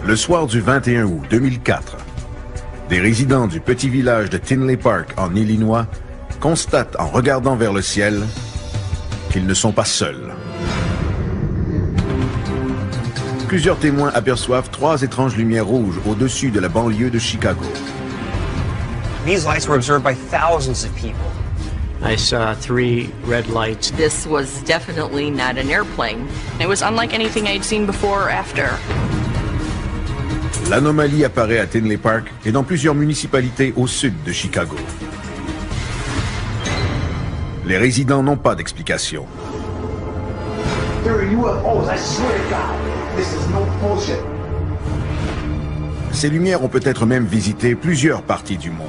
Le soir du 21 août 2004, des résidents du petit village de Tinley Park, en Illinois, constatent en regardant vers le ciel qu'ils ne sont pas seuls. Plusieurs témoins aperçoivent 3 étranges lumières rouges au-dessus de la banlieue de Chicago. These lights were observed by thousands of people. I saw 3 red lights. This was definitely not an airplane. It was unlike anything I'd seen before or after. L'anomalie apparaît à Tinley Park et dans plusieurs municipalités au sud de Chicago. Les résidents n'ont pas d'explication. Ces lumières ont peut-être même visité plusieurs parties du monde.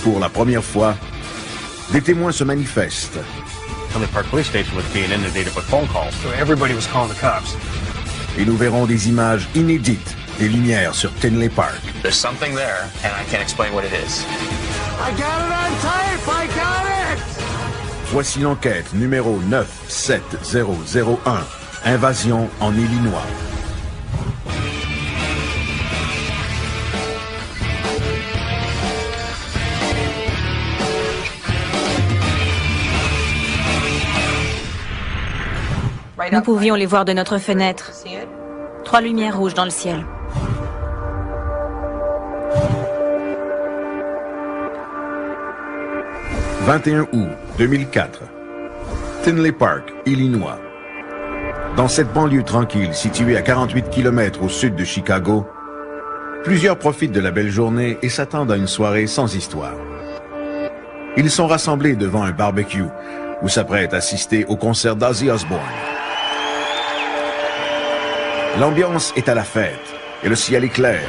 Pour la première fois, des témoins se manifestent. Tinley Park Police Station was being inundated with phone calls. So everybody was calling the cops. Et nous verrons des images inédites des lumières sur Tinley Park. There's something there, and I can't explain what it is. I got it on tape! I got it! Voici l'enquête numéro 97001. Invasion en Illinois. Nous pouvions les voir de notre fenêtre. 3 lumières rouges dans le ciel. « 21 août 2004. Tinley Park, Illinois. Dans cette banlieue tranquille située à 48 km au sud de Chicago, plusieurs profitent de la belle journée et s'attendent à une soirée sans histoire. Ils sont rassemblés devant un barbecue où s'apprêtent à assister au concert d'Ozzy Osbourne. L'ambiance est à la fête et le ciel est clair,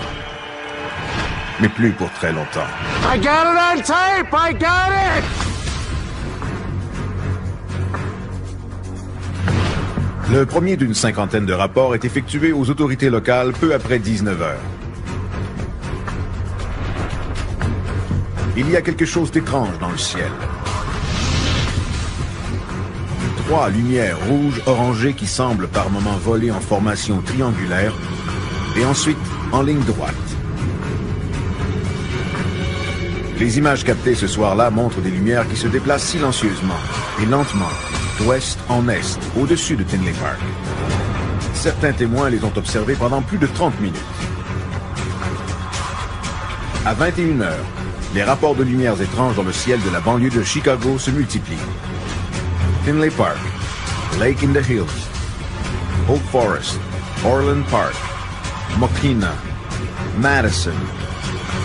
mais plus pour très longtemps. I got it on tape! I got it! Le premier d'une cinquantaine de rapports est effectué aux autorités locales peu après 19 heures. Il y a quelque chose d'étrange dans le ciel. 3 lumières rouges orangées qui semblent par moments voler en formation triangulaire et ensuite en ligne droite. Les images captées ce soir-là montrent des lumières qui se déplacent silencieusement et lentement, d'ouest en est, au-dessus de Tinley Park. Certains témoins les ont observées pendant plus de 30 minutes. À 21 heures, les rapports de lumières étranges dans le ciel de la banlieue de Chicago se multiplient. Tinley Park, Lake in the Hills, Oak Forest, Orland Park, Mokina, Madison,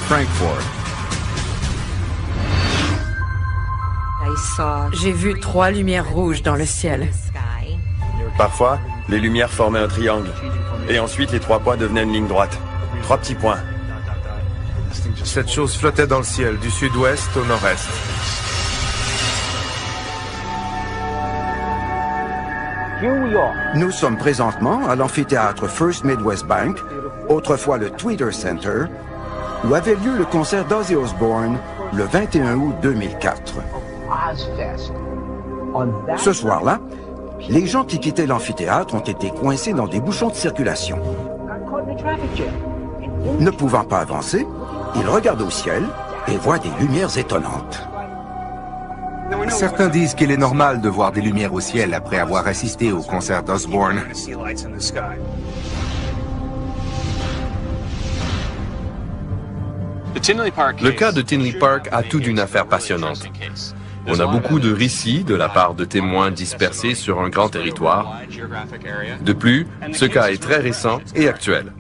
Frankfort. J'ai vu 3 lumières rouges dans le ciel. Parfois, les lumières formaient un triangle. Et ensuite, les 3 points devenaient une ligne droite. 3 petits points. Cette chose flottait dans le ciel, du sud-ouest au nord-est. Nous sommes présentement à l'amphithéâtre First Midwest Bank, autrefois le Tweeter Center, où avait lieu le concert d'Ozzy Osbourne le 21 août 2004. Ce soir-là, les gens qui quittaient l'amphithéâtre ont été coincés dans des bouchons de circulation. Ne pouvant pas avancer, ils regardent au ciel et voient des lumières étonnantes. Certains disent qu'il est normal de voir des lumières au ciel après avoir assisté au concert d'Osbourne. Le cas de Tinley Park a tout d'une affaire passionnante. On a beaucoup de récits de la part de témoins dispersés sur un grand territoire. De plus, ce cas est très récent et actuel.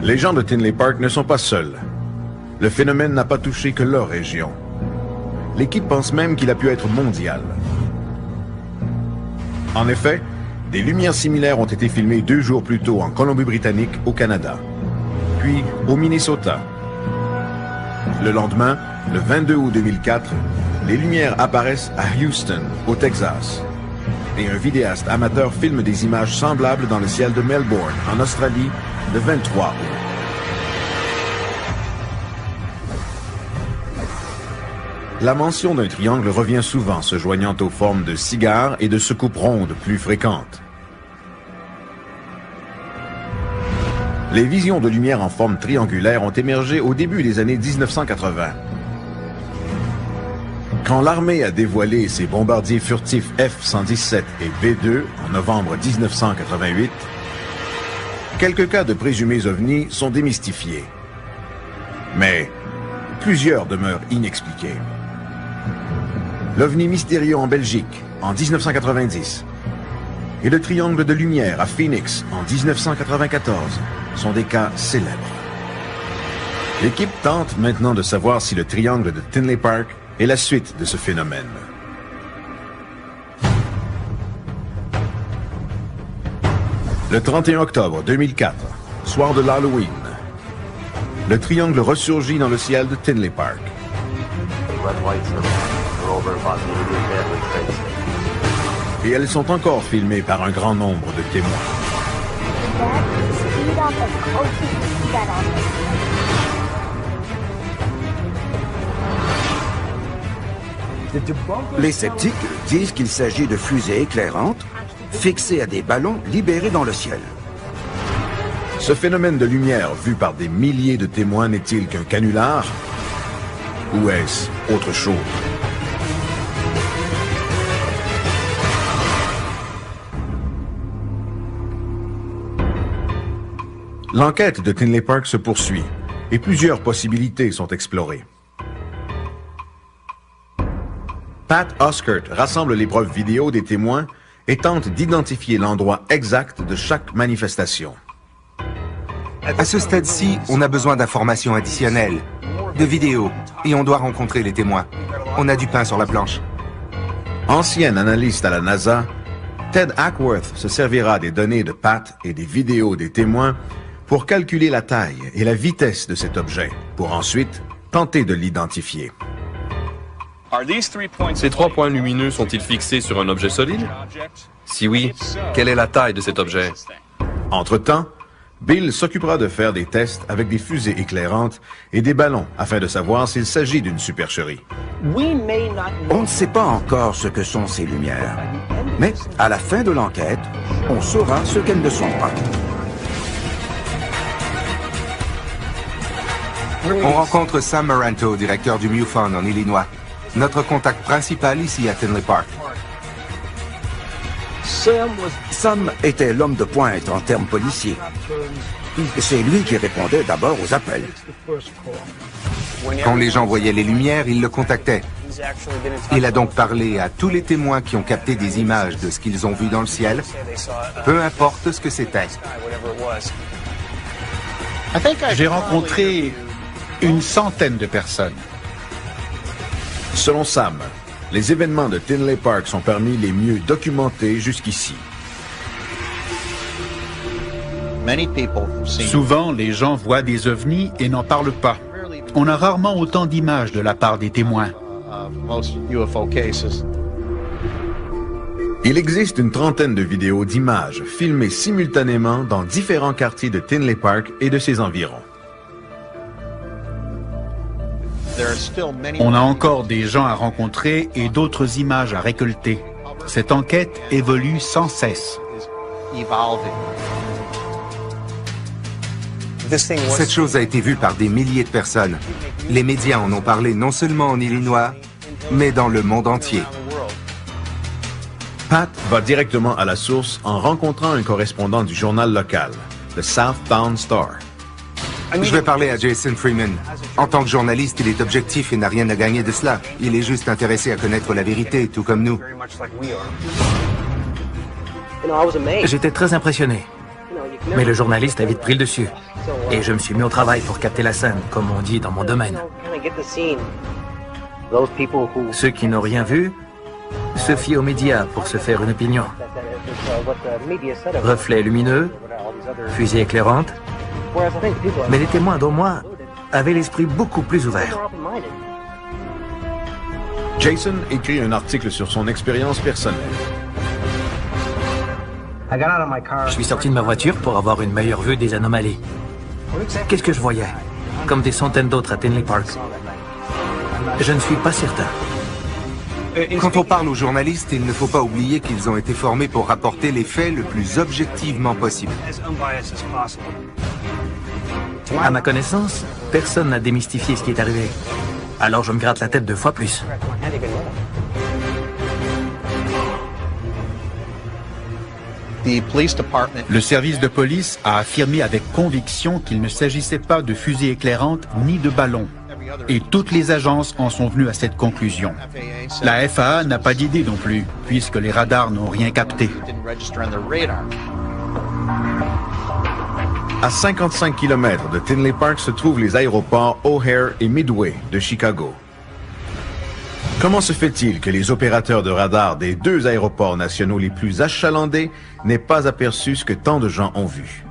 Les gens de Tinley Park ne sont pas seuls. Le phénomène n'a pas touché que leur région. L'équipe pense même qu'il a pu être mondial. En effet, des lumières similaires ont été filmées 2 jours plus tôt en Colombie-Britannique, au Canada, puis au Minnesota. Le lendemain, le 22 août 2004, les lumières apparaissent à Houston, au Texas. Et un vidéaste amateur filme des images semblables dans le ciel de Melbourne, en Australie, le 23 août. la mention d'un triangle revient souvent, se joignant aux formes de cigares et de soucoupes rondes plus fréquentes. Les visions de lumière en forme triangulaire ont émergé au début des années 1980. Quand l'armée a dévoilé ses bombardiers furtifs F-117 et B-2 en novembre 1988, quelques cas de présumés ovnis sont démystifiés. Mais plusieurs demeurent inexpliqués. L'ovni mystérieux en Belgique en 1990 et le triangle de lumière à Phoenix en 1994 sont des cas célèbres. L'équipe tente maintenant de savoir si le triangle de Tinley Park est la suite de ce phénomène. Le 31 octobre 2004, soir de l'Halloween, le triangle ressurgit dans le ciel de Tinley Park. Et elles sont encore filmées par un grand nombre de témoins. Les sceptiques disent qu'il s'agit de fusées éclairantes fixées à des ballons libérés dans le ciel. Ce phénomène de lumière vu par des milliers de témoins n'est-il qu'un canular? Ou est-ce autre chose? L'enquête de Tinley Park se poursuit et plusieurs possibilités sont explorées. Pat Oskert rassemble les preuves vidéo des témoins et tente d'identifier l'endroit exact de chaque manifestation. À ce stade-ci, on a besoin d'informations additionnelles, de vidéos, et on doit rencontrer les témoins. On a du pain sur la planche. Ancien analyste à la NASA, Ted Ackworth se servira des données de Pat et des vidéos des témoins pour calculer la taille et la vitesse de cet objet, pour ensuite tenter de l'identifier. Ces 3 points lumineux sont-ils fixés sur un objet solide? Si oui, quelle est la taille de cet objet? Entre-temps, Bill s'occupera de faire des tests avec des fusées éclairantes et des ballons afin de savoir s'il s'agit d'une supercherie. On ne sait pas encore ce que sont ces lumières, mais à la fin de l'enquête, on saura ce qu'elles ne sont pas. On rencontre Sam Maranto, directeur du MUFON en Illinois. Notre contact principal ici à Tinley Park. Sam était l'homme de pointe en termes policiers. C'est lui qui répondait d'abord aux appels. Quand les gens voyaient les lumières, ils le contactaient. Il a donc parlé à tous les témoins qui ont capté des images de ce qu'ils ont vu dans le ciel, peu importe ce que c'était. J'ai rencontré une centaine de personnes. Selon Sam, les événements de Tinley Park sont parmi les mieux documentés jusqu'ici. Souvent, les gens voient des ovnis et n'en parlent pas. On a rarement autant d'images de la part des témoins. Il existe une trentaine de vidéos d'images filmées simultanément dans différents quartiers de Tinley Park et de ses environs. On a encore des gens à rencontrer et d'autres images à récolter. Cette enquête évolue sans cesse. Cette chose a été vue par des milliers de personnes. Les médias en ont parlé non seulement en Illinois, mais dans le monde entier. Pat va directement à la source en rencontrant un correspondant du journal local, le Southbound Star. Je vais parler à Jason Freeman. En tant que journaliste, il est objectif et n'a rien à gagner de cela. Il est juste intéressé à connaître la vérité, tout comme nous. J'étais très impressionné. Mais le journaliste a vite pris le dessus. Et je me suis mis au travail pour capter la scène, comme on dit dans mon domaine. Ceux qui n'ont rien vu se fient aux médias pour se faire une opinion. Reflets lumineux, fusées éclairantes. Mais les témoins, dont moi, avaient l'esprit beaucoup plus ouvert. Jason écrit un article sur son expérience personnelle. Je suis sorti de ma voiture pour avoir une meilleure vue des anomalies. Qu'est-ce que je voyais? Comme des centaines d'autres à Tinley Park. Je ne suis pas certain. Quand on parle aux journalistes, il ne faut pas oublier qu'ils ont été formés pour rapporter les faits le plus objectivement possible. À ma connaissance, personne n'a démystifié ce qui est arrivé. Alors je me gratte la tête 2 fois plus. Le service de police a affirmé avec conviction qu'il ne s'agissait pas de fusées éclairantes ni de ballons. Et toutes les agences en sont venues à cette conclusion. La FAA n'a pas d'idée non plus, puisque les radars n'ont rien capté. À 55 km de Tinley Park se trouvent les aéroports O'Hare et Midway de Chicago. Comment se fait-il que les opérateurs de radars des 2 aéroports nationaux les plus achalandés n'aient pas aperçu ce que tant de gens ont vu?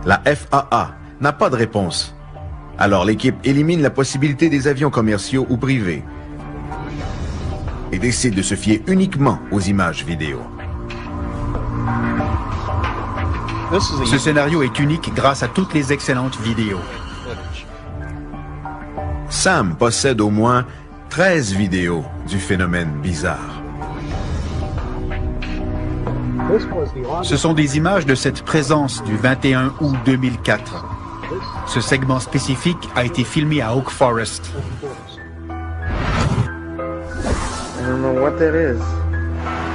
La FAA n'a pas de réponse. Alors l'équipe élimine la possibilité des avions commerciaux ou privés et décide de se fier uniquement aux images vidéo. Ce scénario est unique grâce à toutes les excellentes vidéos. Sam possède au moins 13 vidéos du phénomène bizarre. Ce sont des images de cette présence du 21 août 2004. Ce segment spécifique a été filmé à Oak Forest. I don't know what that is.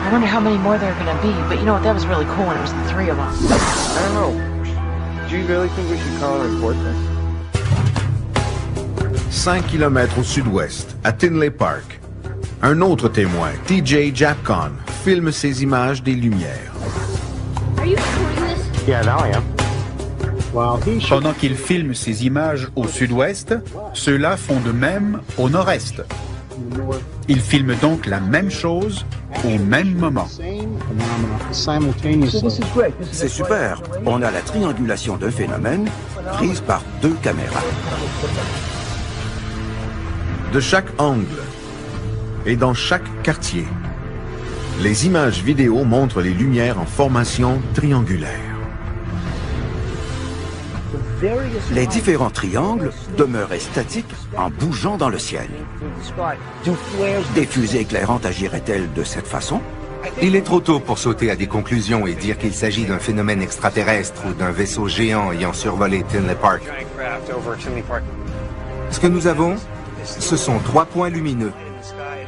I wonder how many more there are gonna be, but you know what, that was really cool when it was the 3 of us. I don't know. Do you really think we should call and report this? 5 km au sud-ouest, à Tinley Park, un autre témoin, TJ Japcon, filme ces images des lumières. Are you recording this? Yeah, now I am. Pendant qu'il filme ces images au sud-ouest, ceux-là font de même au nord-est. Il filme donc la même chose au même moment. C'est super. On a la triangulation d'un phénomène prise par 2 caméras. De chaque angle et dans chaque quartier, les images vidéo montrent les lumières en formation triangulaire. Les différents triangles demeuraient statiques en bougeant dans le ciel. Des fusées éclairantes agiraient-elles de cette façon? Il est trop tôt pour sauter à des conclusions et dire qu'il s'agit d'un phénomène extraterrestre ou d'un vaisseau géant ayant survolé Tinley Park. Ce que nous avons, ce sont 3 points lumineux.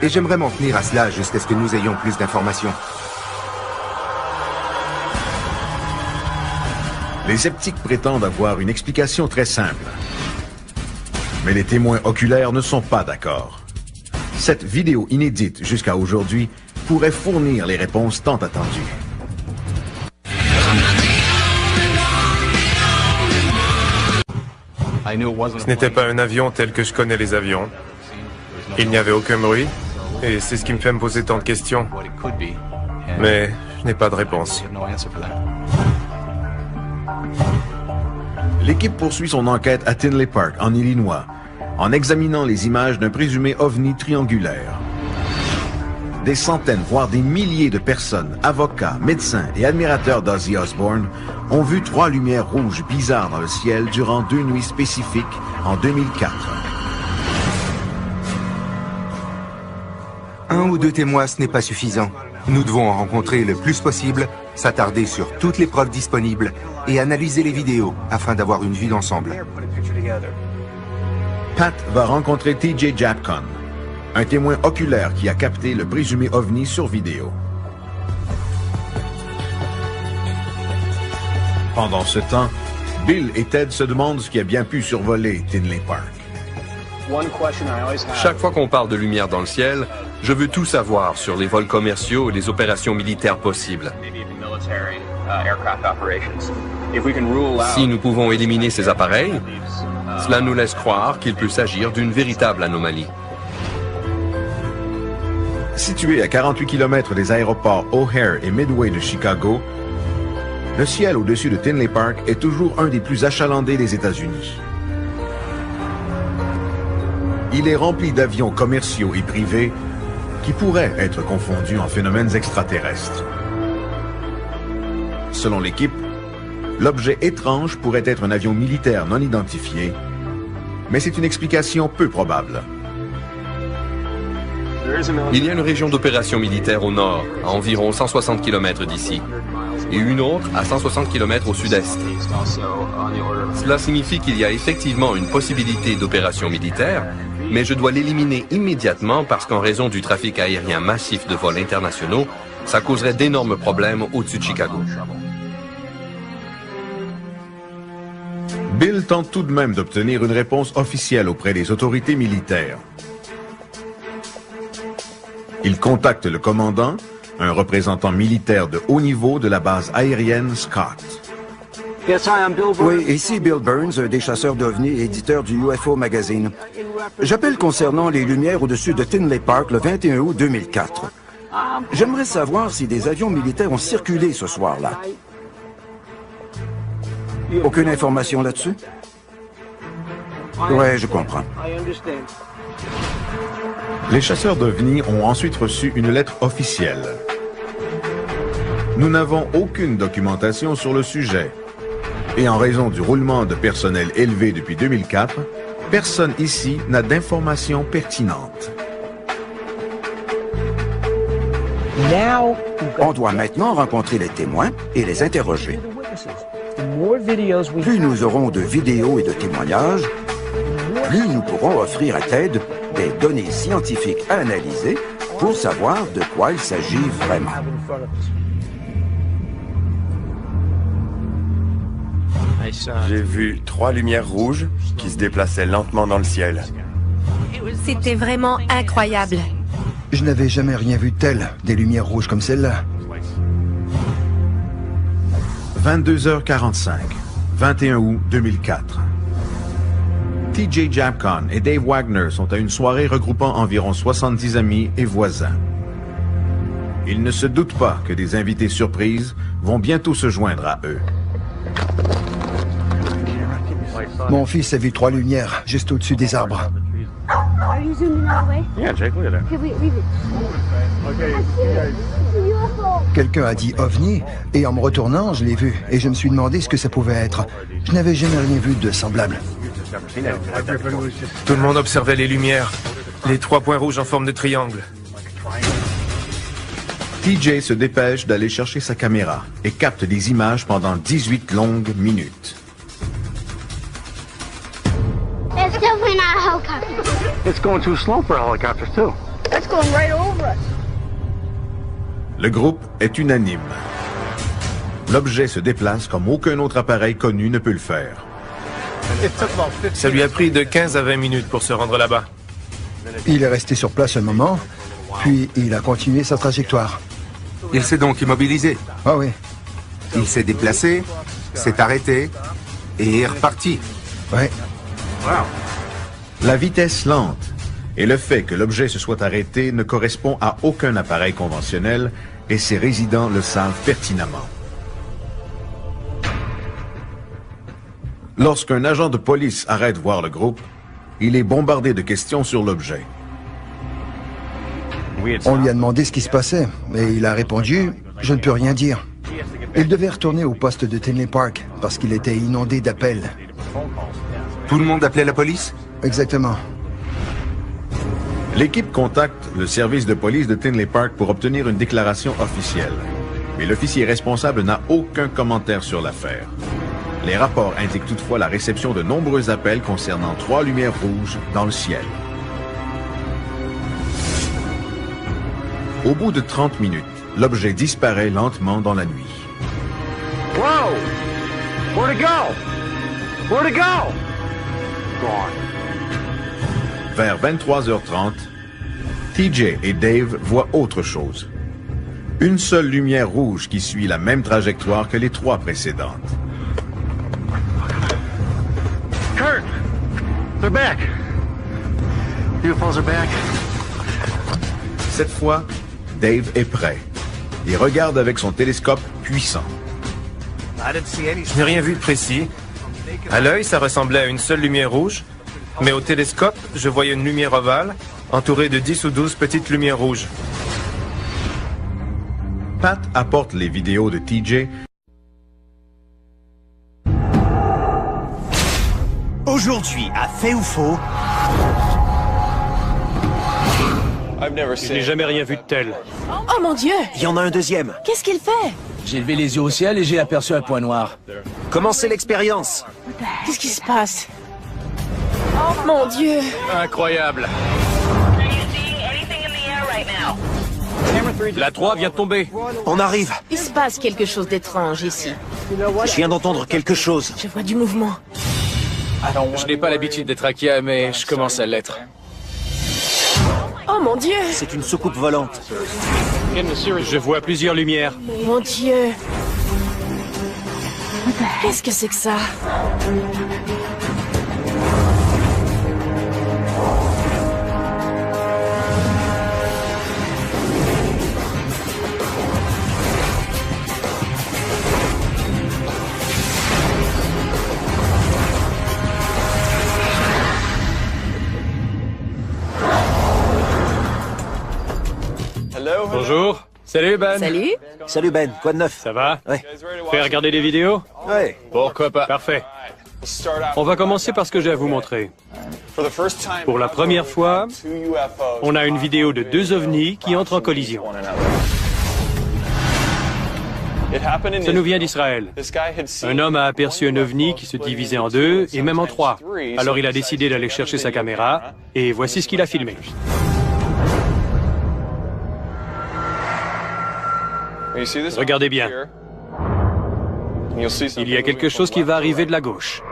Et j'aimerais m'en tenir à cela jusqu'à ce que nous ayons plus d'informations. Les sceptiques prétendent avoir une explication très simple. Mais les témoins oculaires ne sont pas d'accord. Cette vidéo inédite jusqu'à aujourd'hui pourrait fournir les réponses tant attendues. Ce n'était pas un avion tel que je connais les avions. Il n'y avait aucun bruit, et c'est ce qui me fait me poser tant de questions. Mais je n'ai pas de réponse. L'équipe poursuit son enquête à Tinley Park, en Illinois, en examinant les images d'un présumé ovni triangulaire. Des centaines, voire des milliers de personnes, avocats, médecins et admirateurs d'Ozzy Osbourne, ont vu 3 lumières rouges bizarres dans le ciel durant 2 nuits spécifiques en 2004. 1 ou 2 témoins, ce n'est pas suffisant. Nous devons en rencontrer le plus possible, s'attarder sur toutes les preuves disponibles et analyser les vidéos afin d'avoir une vue d'ensemble. Pat va rencontrer TJ Japcon, un témoin oculaire qui a capté le présumé ovni sur vidéo. Pendant ce temps, Bill et Ted se demandent ce qui a bien pu survoler Tinley Park. Chaque fois qu'on parle de lumière dans le ciel, je veux tout savoir sur les vols commerciaux et les opérations militaires possibles. Si nous pouvons éliminer ces appareils, cela nous laisse croire qu'il peut s'agir d'une véritable anomalie. Situé à 48 km des aéroports O'Hare et Midway de Chicago, le ciel au-dessus de Tinley Park est toujours un des plus achalandés des États-Unis. Il est rempli d'avions commerciaux et privés qui pourraient être confondus en phénomènes extraterrestres. Selon l'équipe, l'objet étrange pourrait être un avion militaire non identifié, mais c'est une explication peu probable. Il y a une région d'opération militaire au nord, à environ 160 km d'ici, et une autre à 160 km au sud-est. Cela signifie qu'il y a effectivement une possibilité d'opération militaire, mais je dois l'éliminer immédiatement parce qu'en raison du trafic aérien massif de vols internationaux, ça causerait d'énormes problèmes au-dessus de Chicago. Bill tente tout de même d'obtenir une réponse officielle auprès des autorités militaires. Il contacte le commandant, un représentant militaire de haut niveau de la base aérienne Scott. Oui, ici Bill Burns, des chasseurs d'OVNI, éditeur du UFO Magazine. J'appelle concernant les lumières au-dessus de Tinley Park le 21 août 2004. J'aimerais savoir si des avions militaires ont circulé ce soir-là. Aucune information là-dessus? Ouais, je comprends. Les chasseurs d'OVNI ont ensuite reçu une lettre officielle. Nous n'avons aucune documentation sur le sujet. Et en raison du roulement de personnel élevé depuis 2004, personne ici n'a d'informations pertinentes. On doit maintenant rencontrer les témoins et les interroger. Plus nous aurons de vidéos et de témoignages, plus nous pourrons offrir à Ted des données scientifiques à analyser pour savoir de quoi il s'agit vraiment. J'ai vu 3 lumières rouges qui se déplaçaient lentement dans le ciel. C'était vraiment incroyable. Je n'avais jamais rien vu de tel, des lumières rouges comme celle-là. 22h45, 21 août 2004. TJ Japcon et Dave Wagner sont à une soirée regroupant environ 70 amis et voisins. Ils ne se doutent pas que des invités surprises vont bientôt se joindre à eux. Mon fils a vu 3 lumières juste au-dessus des arbres. Are you zooming all the way? Yeah, Jake, look at that. Okay, wait, leave it. Okay. Quelqu'un a dit OVNI, et en me retournant, je l'ai vu, et je me suis demandé ce que ça pouvait être. Je n'avais jamais rien vu de semblable. Tout le monde observait les lumières, les 3 points rouges en forme de triangle. TJ se dépêche d'aller chercher sa caméra et capte des images pendant 18 longues minutes. It's definitely not a helicopter. It's going too slow for helicopters, too. It's going right over us. Le groupe est unanime. L'objet se déplace comme aucun autre appareil connu ne peut le faire. Ça lui a pris de 15 à 20 minutes pour se rendre là-bas. Il est resté sur place un moment, puis il a continué sa trajectoire. Il s'est donc immobilisé. Ah oui. Il s'est déplacé, s'est arrêté et est reparti. Ouais. La vitesse lente et le fait que l'objet se soit arrêté ne correspond à aucun appareil conventionnel et ses résidents le savent pertinemment. Lorsqu'un agent de police arrête voir le groupe, il est bombardé de questions sur l'objet. On lui a demandé ce qui se passait, et il a répondu « Je ne peux rien dire ». Il devait retourner au poste de Tinley Park parce qu'il était inondé d'appels. Tout le monde appelait la police? Exactement. L'équipe contacte le service de police de Tinley Park pour obtenir une déclaration officielle. Mais l'officier responsable n'a aucun commentaire sur l'affaire. Les rapports indiquent toutefois la réception de nombreux appels concernant 3 lumières rouges dans le ciel. Au bout de 30 minutes, l'objet disparaît lentement dans la nuit. Whoa! Where'd it go? Where'd it go? Gone. Vers 23h30, TJ et Dave voient autre chose. Une seule lumière rouge qui suit la même trajectoire que les 3 précédentes. Kurt! They're back! UFOs are back. Cette fois, Dave est prêt. Il regarde avec son télescope puissant. Je n'ai rien vu de précis. À l'œil, ça ressemblait à une seule lumière rouge, mais au télescope, je voyais une lumière ovale, entourée de 10 ou 12 petites lumières rouges. Pat apporte les vidéos de TJ. Aujourd'hui, à Fait ou Faux, Je n'ai jamais rien vu de tel. Oh mon Dieu! Il y en a un deuxième. Qu'est-ce qu'il fait? J'ai levé les yeux au ciel et j'ai aperçu un point noir. Commencez l'expérience. Qu'est-ce qui se passe? Mon Dieu! Incroyable. La 3 vient de tomber. On arrive. Il se passe quelque chose d'étrange ici. Je viens d'entendre quelque chose. Je vois du mouvement. Je n'ai pas l'habitude d'être inquiet, mais je commence à l'être. Oh mon Dieu! C'est une soucoupe volante. Je vois plusieurs lumières. Mon Dieu! Qu'est-ce que c'est que ça? Bonjour. Salut Ben. Salut. Salut Ben, quoi de neuf? Ça va? Ouais. Prêt à regarder des vidéos? Ouais. Pourquoi pas? Parfait. On va commencer par ce que j'ai à vous montrer. Pour la première fois, on a une vidéo de 2 ovnis qui entrent en collision. Ça nous vient d'Israël. Un homme a aperçu un ovni qui se divisait en 2 et même en 3. Alors il a décidé d'aller chercher sa caméra et voici ce qu'il a filmé. Regardez bien. Il y a quelque chose qui va arriver de la gauche.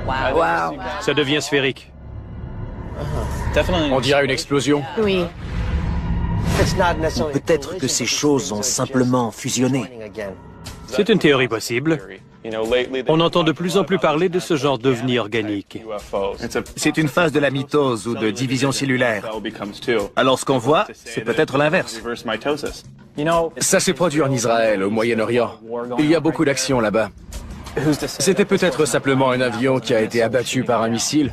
Wow. Ça devient sphérique. On dirait une explosion. Oui. Peut-être que ces choses ont simplement fusionné. C'est une théorie possible. On entend de plus en plus parler de ce genre d'ovni organique. C'est une phase de la mitose ou de division cellulaire. Alors ce qu'on voit, c'est peut-être l'inverse. Ça s'est produit en Israël, au Moyen-Orient. Il y a beaucoup d'actions là-bas. C'était peut-être simplement un avion qui a été abattu par un missile.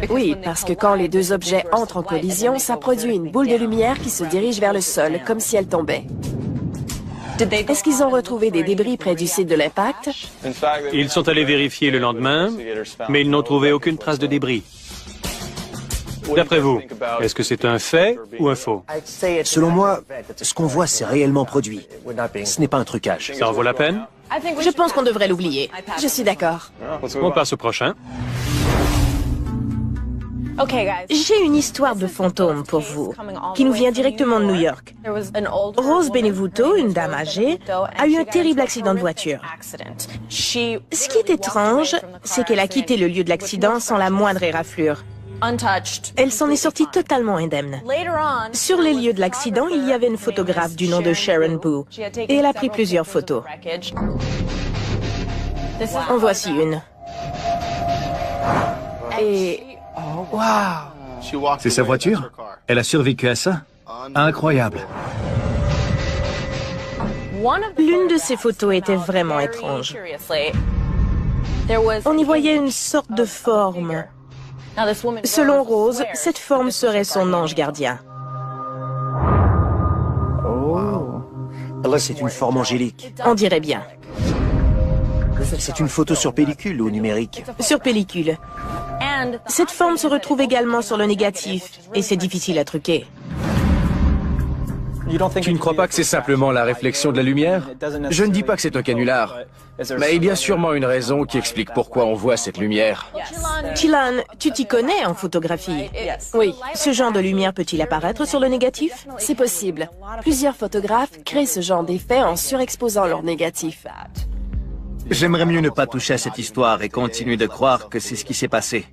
Oui, parce que quand les 2 objets entrent en collision, ça produit une boule de lumière qui se dirige vers le sol, comme si elle tombait. Est-ce qu'ils ont retrouvé des débris près du site de l'impact? Ils sont allés vérifier le lendemain, mais ils n'ont trouvé aucune trace de débris. D'après vous, est-ce que c'est un fait ou un faux? Selon moi, ce qu'on voit, c'est réellement produit. Ce n'est pas un trucage. Ça en vaut la peine? Je pense qu'on devrait l'oublier. Je suis d'accord. On passe au prochain. J'ai une histoire de fantôme pour vous, qui nous vient directement de New York. Rose Benevuto, une dame âgée, a eu un terrible accident de voiture. Ce qui est étrange, c'est qu'elle a quitté le lieu de l'accident sans la moindre éraflure. Elle s'en est sortie totalement indemne. Sur les lieux de l'accident, il y avait une photographe du nom de Sharon Boo, et elle a pris plusieurs photos. En voici une. Et... Wow. C'est sa voiture? Elle a survécu à ça? Incroyable. L'une de ces photos était vraiment étrange. On y voyait une sorte de forme. Selon Rose, cette forme serait son ange gardien. C'est une forme angélique. On dirait bien. C'est une photo sur pellicule ou numérique? Sur pellicule. Cette forme se retrouve également sur le négatif, et c'est difficile à truquer. Tu ne crois pas que c'est simplement la réflexion de la lumière? Je ne dis pas que c'est un canular, mais il y a sûrement une raison qui explique pourquoi on voit cette lumière. Tilan, tu t'y connais en photographie? Oui. Ce genre de lumière peut-il apparaître sur le négatif? C'est possible. Plusieurs photographes créent ce genre d'effet en surexposant leur négatif. J'aimerais mieux ne pas toucher à cette histoire et continuer de croire que c'est ce qui s'est passé.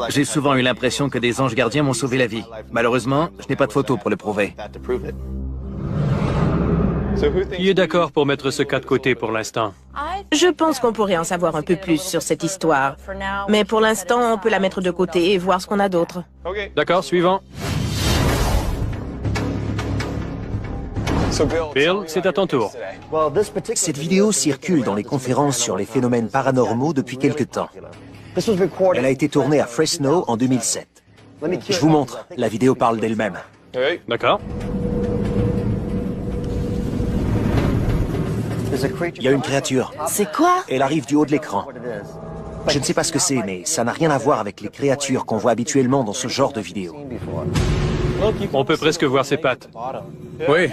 J'ai souvent eu l'impression que des anges gardiens m'ont sauvé la vie. Malheureusement, je n'ai pas de photos pour le prouver. Qui est d'accord pour mettre ce cas de côté pour l'instant? Je pense qu'on pourrait en savoir un peu plus sur cette histoire. Mais pour l'instant, on peut la mettre de côté et voir ce qu'on a d'autre. D'accord, suivant. Bill, c'est à ton tour. Cette vidéo circule dans les conférences sur les phénomènes paranormaux depuis quelque temps. Elle a été tournée à Fresno en 2007. Je vous montre, la vidéo parle d'elle-même. D'accord. Il y a une créature. C'est quoi? Elle arrive du haut de l'écran. Je ne sais pas ce que c'est, mais ça n'a rien à voir avec les créatures qu'on voit habituellement dans ce genre de vidéos. On peut presque voir ses pattes. Oui.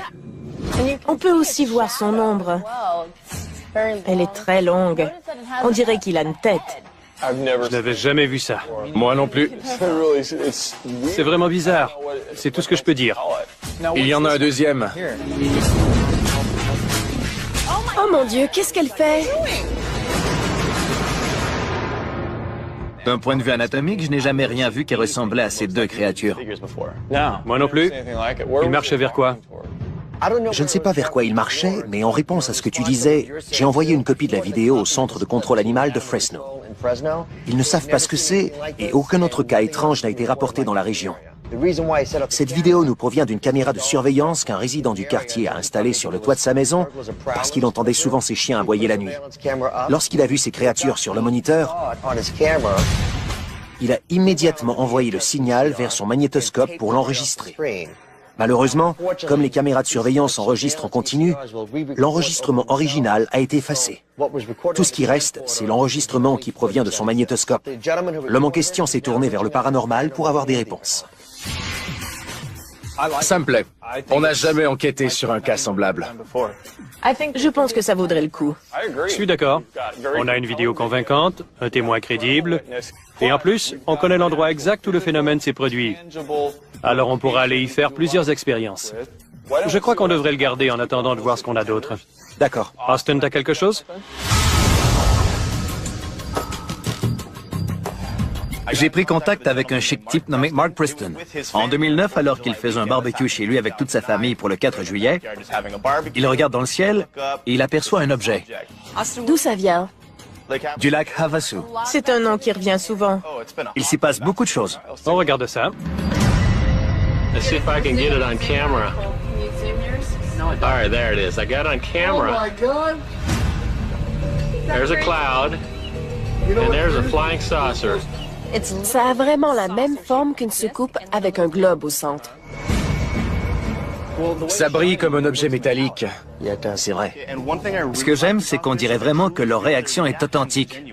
On peut aussi voir son ombre. Elle est très longue. On dirait qu'il a une tête. Je n'avais jamais vu ça. Moi non plus. C'est vraiment bizarre. C'est tout ce que je peux dire. Il y en a un deuxième. Oh mon Dieu, qu'est-ce qu'elle fait? D'un point de vue anatomique, je n'ai jamais rien vu qui ressemblait à ces deux créatures. Moi non plus. Il marchait vers quoi? Je ne sais pas vers quoi il marchait, mais en réponse à ce que tu disais, j'ai envoyé une copie de la vidéo au centre de contrôle animal de Fresno. Ils ne savent pas ce que c'est et aucun autre cas étrange n'a été rapporté dans la région. Cette vidéo nous provient d'une caméra de surveillance qu'un résident du quartier a installée sur le toit de sa maison parce qu'il entendait souvent ses chiens aboyer la nuit. Lorsqu'il a vu ces créatures sur le moniteur, il a immédiatement envoyé le signal vers son magnétoscope pour l'enregistrer. Malheureusement, comme les caméras de surveillance enregistrent en continu, l'enregistrement original a été effacé. Tout ce qui reste, c'est l'enregistrement qui provient de son magnétoscope. L'homme en question s'est tourné vers le paranormal pour avoir des réponses. Ça me plaît. On n'a jamais enquêté sur un cas semblable. Je pense que ça vaudrait le coup. Je suis d'accord. On a une vidéo convaincante, un témoin crédible, et en plus, on connaît l'endroit exact où le phénomène s'est produit. Alors on pourra aller y faire plusieurs expériences. Je crois qu'on devrait le garder en attendant de voir ce qu'on a d'autre. D'accord. Austin, t'as quelque chose? J'ai pris contact avec un chic type nommé Mark Preston. En 2009, alors qu'il faisait un barbecue chez lui avec toute sa famille pour le 4 juillet, il regarde dans le ciel et il aperçoit un objet. D'où ça vient? Du lac Havasu. C'est un nom qui revient souvent. Il s'y passe beaucoup de choses. On regarde ça. Let's see if I can get it on camera. All right, there it is. I got it on camera. Oh my God! There's a cloud, and there's a flying saucer. Ça a vraiment la même forme qu'une soucoupe avec un globe au centre. Ça brille comme un objet métallique. C'est vrai. Ce que j'aime, c'est qu'on dirait vraiment que leur réaction est authentique.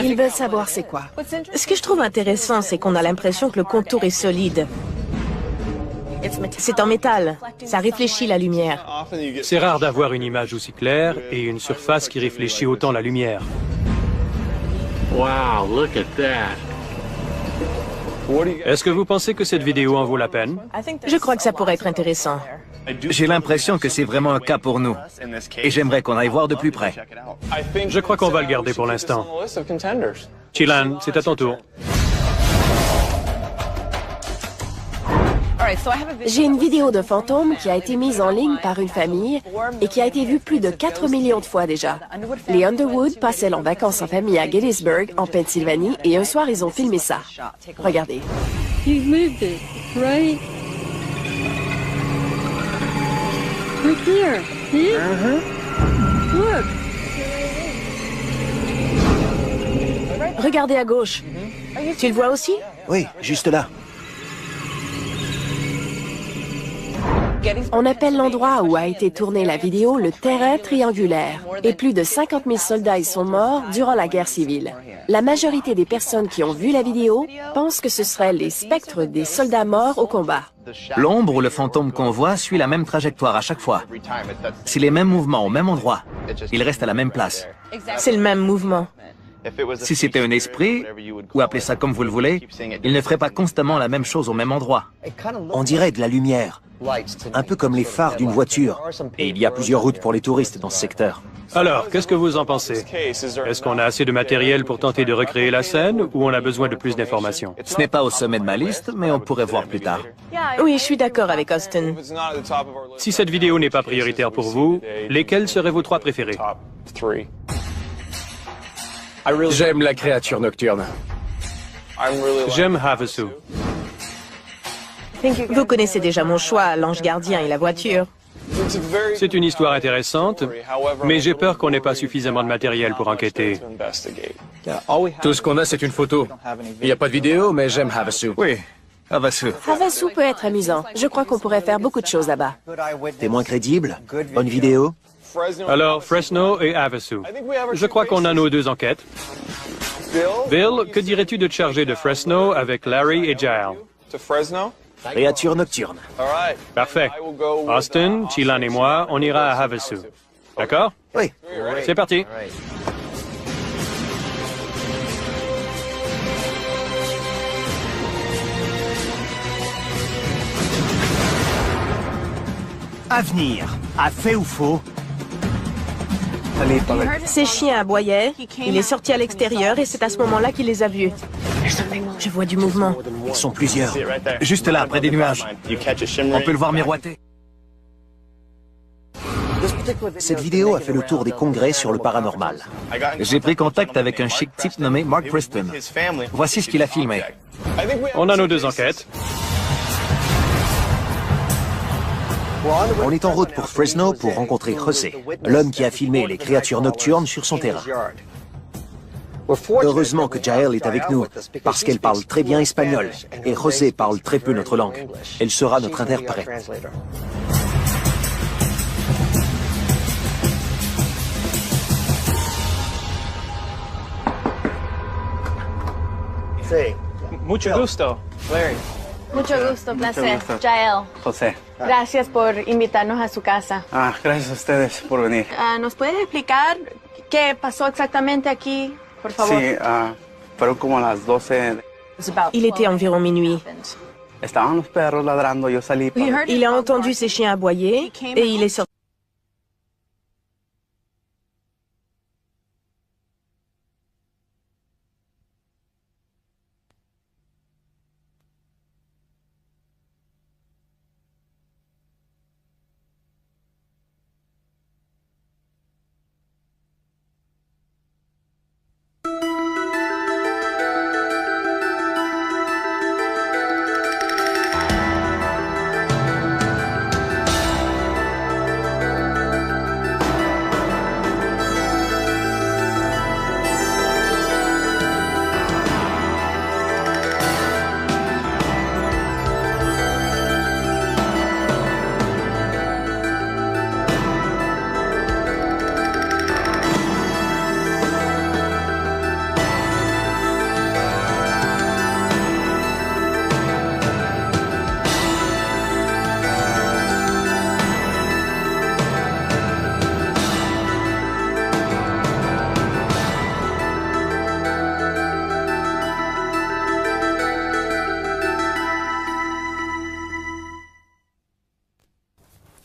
Ils veulent savoir c'est quoi. Ce que je trouve intéressant, c'est qu'on a l'impression que le contour est solide. C'est en métal. Ça réfléchit la lumière. C'est rare d'avoir une image aussi claire et une surface qui réfléchit autant la lumière. Wow, look at that. Est-ce que vous pensez que cette vidéo en vaut la peine? Je crois que ça pourrait être intéressant. J'ai l'impression que c'est vraiment un cas pour nous. Et j'aimerais qu'on aille voir de plus près. Je crois qu'on va le garder pour l'instant. Chilan, c'est à ton tour. J'ai une vidéo de fantôme qui a été mise en ligne par une famille et qui a été vue plus de 4 millions de fois déjà. Les Underwood passaient en vacances en famille à Gettysburg, en Pennsylvanie, et un soir, ils ont filmé ça. Regardez. You moved it, right? Right there. See? Look. Regardez à gauche. Tu le vois aussi? Oui, juste là. On appelle l'endroit où a été tournée la vidéo le terrain triangulaire. Et plus de 50 000 soldats y sont morts durant la guerre civile. La majorité des personnes qui ont vu la vidéo pensent que ce seraient les spectres des soldats morts au combat. L'ombre ou le fantôme qu'on voit suit la même trajectoire à chaque fois. C'est les mêmes mouvements au même endroit. Il reste à la même place. C'est le même mouvement. Si c'était un esprit, ou appelez ça comme vous le voulez, il ne ferait pas constamment la même chose au même endroit. On dirait de la lumière, un peu comme les phares d'une voiture. Et il y a plusieurs routes pour les touristes dans ce secteur. Alors, qu'est-ce que vous en pensez? Est-ce qu'on a assez de matériel pour tenter de recréer la scène ou on a besoin de plus d'informations? Ce n'est pas au sommet de ma liste, mais on pourrait voir plus tard. Oui, je suis d'accord avec Austin. Si cette vidéo n'est pas prioritaire pour vous, lesquels seraient vos 3 préférés? J'aime la créature nocturne. J'aime Havasu. Vous connaissez déjà mon choix, l'ange gardien et la voiture. C'est une histoire intéressante, mais j'ai peur qu'on n'ait pas suffisamment de matériel pour enquêter. Tout ce qu'on a, c'est une photo. Il n'y a pas de vidéo, mais j'aime Havasu. Oui, Havasu. Havasu peut être amusant. Je crois qu'on pourrait faire beaucoup de choses là-bas. Témoin crédible, bonne vidéo. Alors, Fresno et Havasu. Je crois qu'on a nos 2 enquêtes. Bill, que dirais-tu de te charger de Fresno avec Larry et Giles? Créature nocturne. Parfait. Austin, Chilan et moi, on ira à Havasu. D'accord? Oui. C'est parti. Avenir, à fait ou faux? Ces chiens aboyaient, il est sorti à l'extérieur et c'est à ce moment-là qu'il les a vus. Je vois du mouvement. Ils sont plusieurs. Juste là, près des nuages. On peut le voir miroiter. Cette vidéo a fait le tour des congrès sur le paranormal. J'ai pris contact avec un chic type nommé Mark Preston. Voici ce qu'il a filmé. On a nos deux enquêtes. On est en route pour Fresno pour rencontrer José, l'homme qui a filmé les créatures nocturnes sur son terrain. Heureusement que Jael est avec nous, parce qu'elle parle très bien espagnol, et José parle très peu notre langue. Elle sera notre interprète. Mucho gusto. Larry. Mucho gusto, placer. Jael. José. Gracias por invitarnos a su casa. Gracias a ustedes por venir. ¿Nos puede explicar qué pasó exactamente aquí, por favor? Sí, fueron como las 12. Il était environ minuit. Estaban los perros ladrando, yo salí. Il a entendu ses chiens aboyer et il est sorti.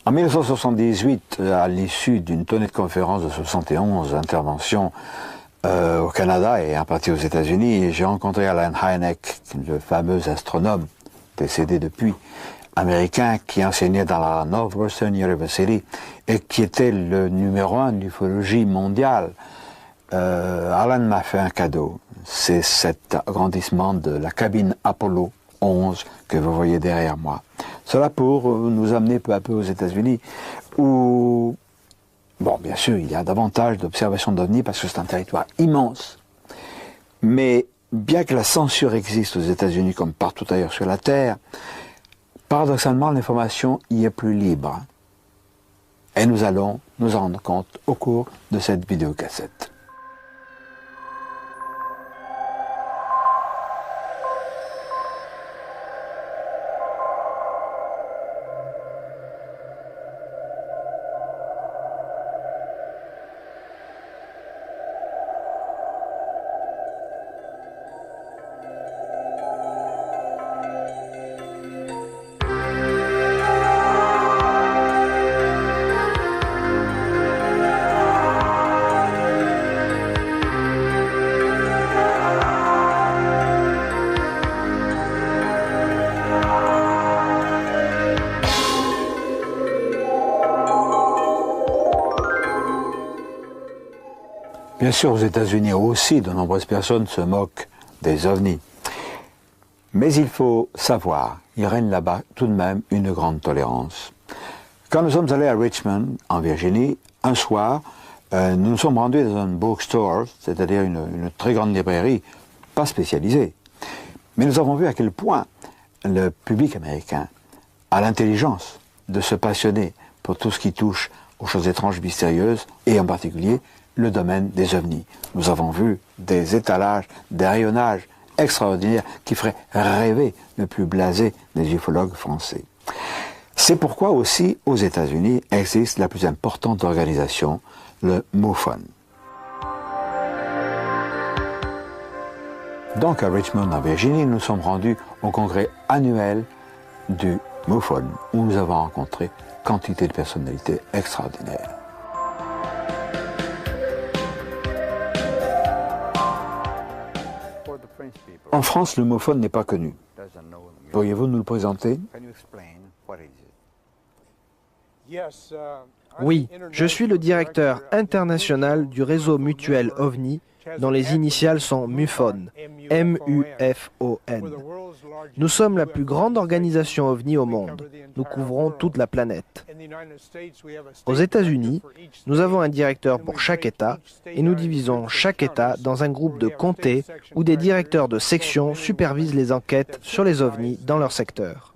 En 1978, à l'issue d'une tournée de conférences de 71 interventions au Canada et en partie aux États-Unis, j'ai rencontré Alan Hynek, le fameux astronome, décédé depuis, américain, qui enseignait dans la Northwestern University et qui était le numéro 1 de l'ufologie mondiale. Alan m'a fait un cadeau, c'est cet agrandissement de la cabine Apollo 11 que vous voyez derrière moi. Cela pour nous amener peu à peu aux États-Unis, où, bon, bien sûr, il y a davantage d'observations d'OVNI parce que c'est un territoire immense. Mais bien que la censure existe aux États-Unis comme partout ailleurs sur la Terre, paradoxalement, l'information y est plus libre. Et nous allons nous en rendre compte au cours de cette vidéocassette. Bien sûr, aux États-Unis aussi, de nombreuses personnes se moquent des ovnis. Mais il faut savoir, il règne là-bas tout de même une grande tolérance. Quand nous sommes allés à Richmond, en Virginie, un soir, nous nous sommes rendus dans un bookstore, c'est-à-dire une très grande librairie, pas spécialisée. Mais nous avons vu à quel point le public américain a l'intelligence de se passionner pour tout ce qui touche aux choses étranges, mystérieuses, et en particulier le domaine des ovnis. Nous avons vu des étalages, des rayonnages extraordinaires qui feraient rêver le plus blasé des ufologues français. C'est pourquoi aussi aux États-Unis existe la plus importante organisation, le MUFON. Donc à Richmond, en Virginie, nous sommes rendus au congrès annuel du MUFON, où nous avons rencontré quantité de personnalités extraordinaires. En France, le MUFON n'est pas connu. Pourriez-vous nous le présenter? Oui, je suis le directeur international du réseau mutuel OVNI, dont les initiales sont MUFON, M-U-F-O-N. Nous sommes la plus grande organisation OVNI au monde. Nous couvrons toute la planète. Aux États-Unis, nous avons un directeur pour chaque État et nous divisons chaque État dans un groupe de comtés où des directeurs de section supervisent les enquêtes sur les OVNI dans leur secteur.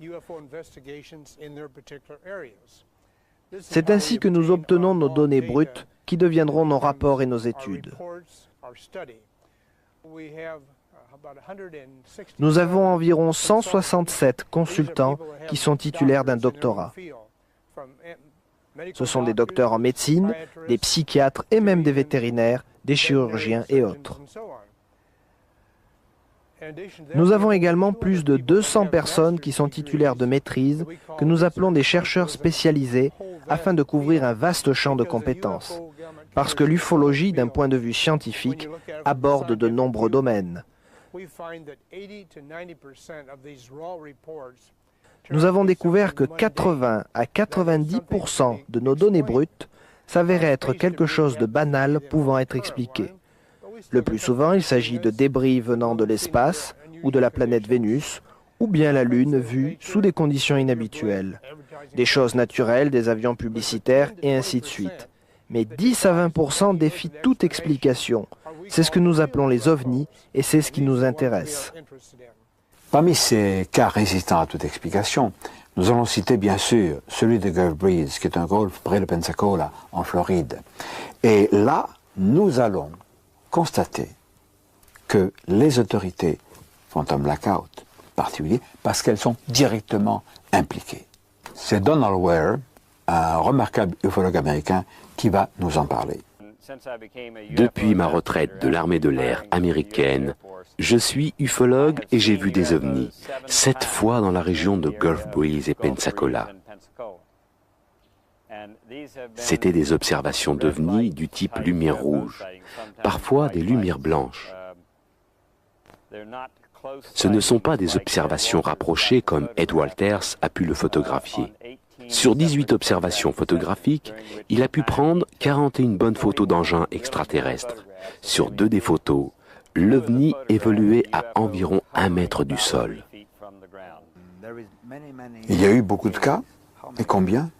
C'est ainsi que nous obtenons nos données brutes qui deviendront nos rapports et nos études. Nous avons environ 167 consultants qui sont titulaires d'un doctorat. Ce sont des docteurs en médecine, des psychiatres et même des vétérinaires, des chirurgiens et autres. Nous avons également plus de 200 personnes qui sont titulaires de maîtrise, que nous appelons des chercheurs spécialisés, afin de couvrir un vaste champ de compétences. Parce que l'ufologie, d'un point de vue scientifique, aborde de nombreux domaines. Nous avons découvert que 80 à 90% de nos données brutes s'avéraient être quelque chose de banal pouvant être expliqué. Le plus souvent, il s'agit de débris venant de l'espace ou de la planète Vénus, ou bien la Lune vue sous des conditions inhabituelles. Des choses naturelles, des avions publicitaires et ainsi de suite. Mais 10 à 20% défient toute explication. C'est ce que nous appelons les ovnis et c'est ce qui nous intéresse. Parmi ces cas résistants à toute explication, nous allons citer bien sûr celui de Gulf Breeze, qui est un golfe près de Pensacola, en Floride. Et là, nous allons constater que les autorités font un blackout particulier parce qu'elles sont directement impliquées. C'est Donald Ware, un remarquable ufologue américain, qui va nous en parler. Depuis ma retraite de l'armée de l'air américaine, je suis ufologue et j'ai vu des ovnis, 7 fois dans la région de Gulf Breeze et Pensacola. C'étaient des observations d'ovnis du type lumière rouge, parfois des lumières blanches. Ce ne sont pas des observations rapprochées comme Ed Walters a pu le photographier. Sur 18 observations photographiques, il a pu prendre 41 bonnes photos d'engins extraterrestres. Sur 2 des photos, l'OVNI évoluait à environ 1 mètre du sol. Il y a eu beaucoup de cas, et combien?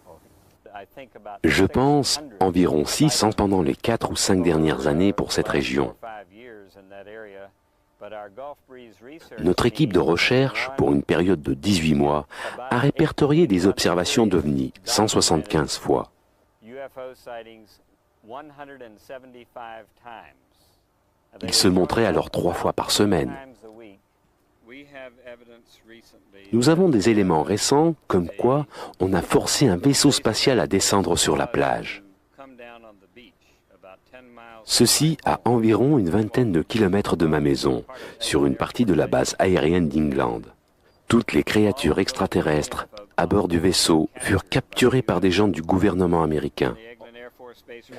Je pense environ 600 pendant les 4 ou 5 dernières années pour cette région. Notre équipe de recherche, pour une période de 18 mois, a répertorié des observations d'OVNI 175 fois. Ils se montraient alors 3 fois par semaine. Nous avons des éléments récents comme quoi on a forcé un vaisseau spatial à descendre sur la plage. Ceci à environ une vingtaine de kilomètres de ma maison, sur une partie de la base aérienne d'England. Toutes les créatures extraterrestres à bord du vaisseau furent capturées par des gens du gouvernement américain.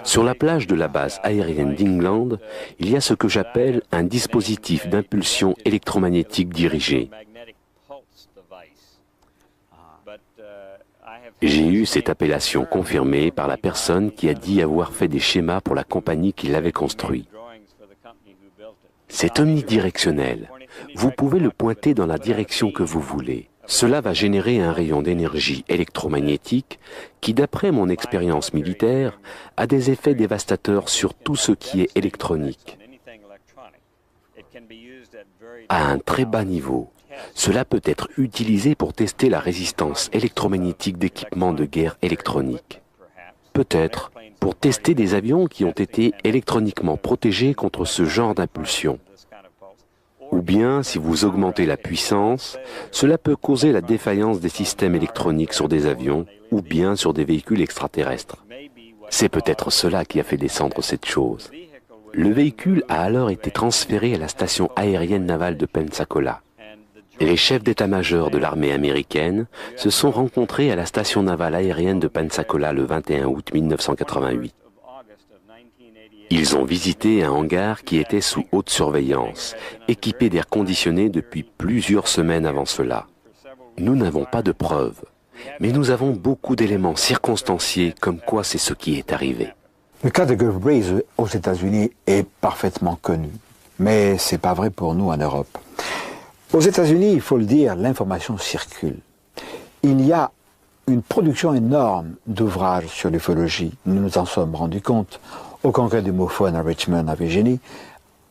Sur la plage de la base aérienne d'England, il y a ce que j'appelle un dispositif d'impulsion électromagnétique dirigée. J'ai eu cette appellation confirmée par la personne qui a dit avoir fait des schémas pour la compagnie qui l'avait construit. C'est omnidirectionnel. Vous pouvez le pointer dans la direction que vous voulez. Cela va générer un rayon d'énergie électromagnétique qui, d'après mon expérience militaire, a des effets dévastateurs sur tout ce qui est électronique. À un très bas niveau, cela peut être utilisé pour tester la résistance électromagnétique d'équipements de guerre électronique. Peut-être pour tester des avions qui ont été électroniquement protégés contre ce genre d'impulsion. Ou bien, si vous augmentez la puissance, cela peut causer la défaillance des systèmes électroniques sur des avions ou bien sur des véhicules extraterrestres. C'est peut-être cela qui a fait descendre cette chose. Le véhicule a alors été transféré à la station aérienne navale de Pensacola. Les chefs d'état-major de l'armée américaine se sont rencontrés à la station navale aérienne de Pensacola le 21 août 1988. Ils ont visité un hangar qui était sous haute surveillance, équipé d'air conditionné depuis plusieurs semaines avant cela. Nous n'avons pas de preuves, mais nous avons beaucoup d'éléments circonstanciés comme quoi c'est ce qui est arrivé. Le cas de Gulf Breeze aux États-Unis est parfaitement connu, mais c'est pas vrai pour nous en Europe. Aux États-Unis, il faut le dire, l'information circule. Il y a une production énorme d'ouvrages sur l'ufologie. Nous nous en sommes rendus compte au congrès du MUFON à Richmond, à Virginie,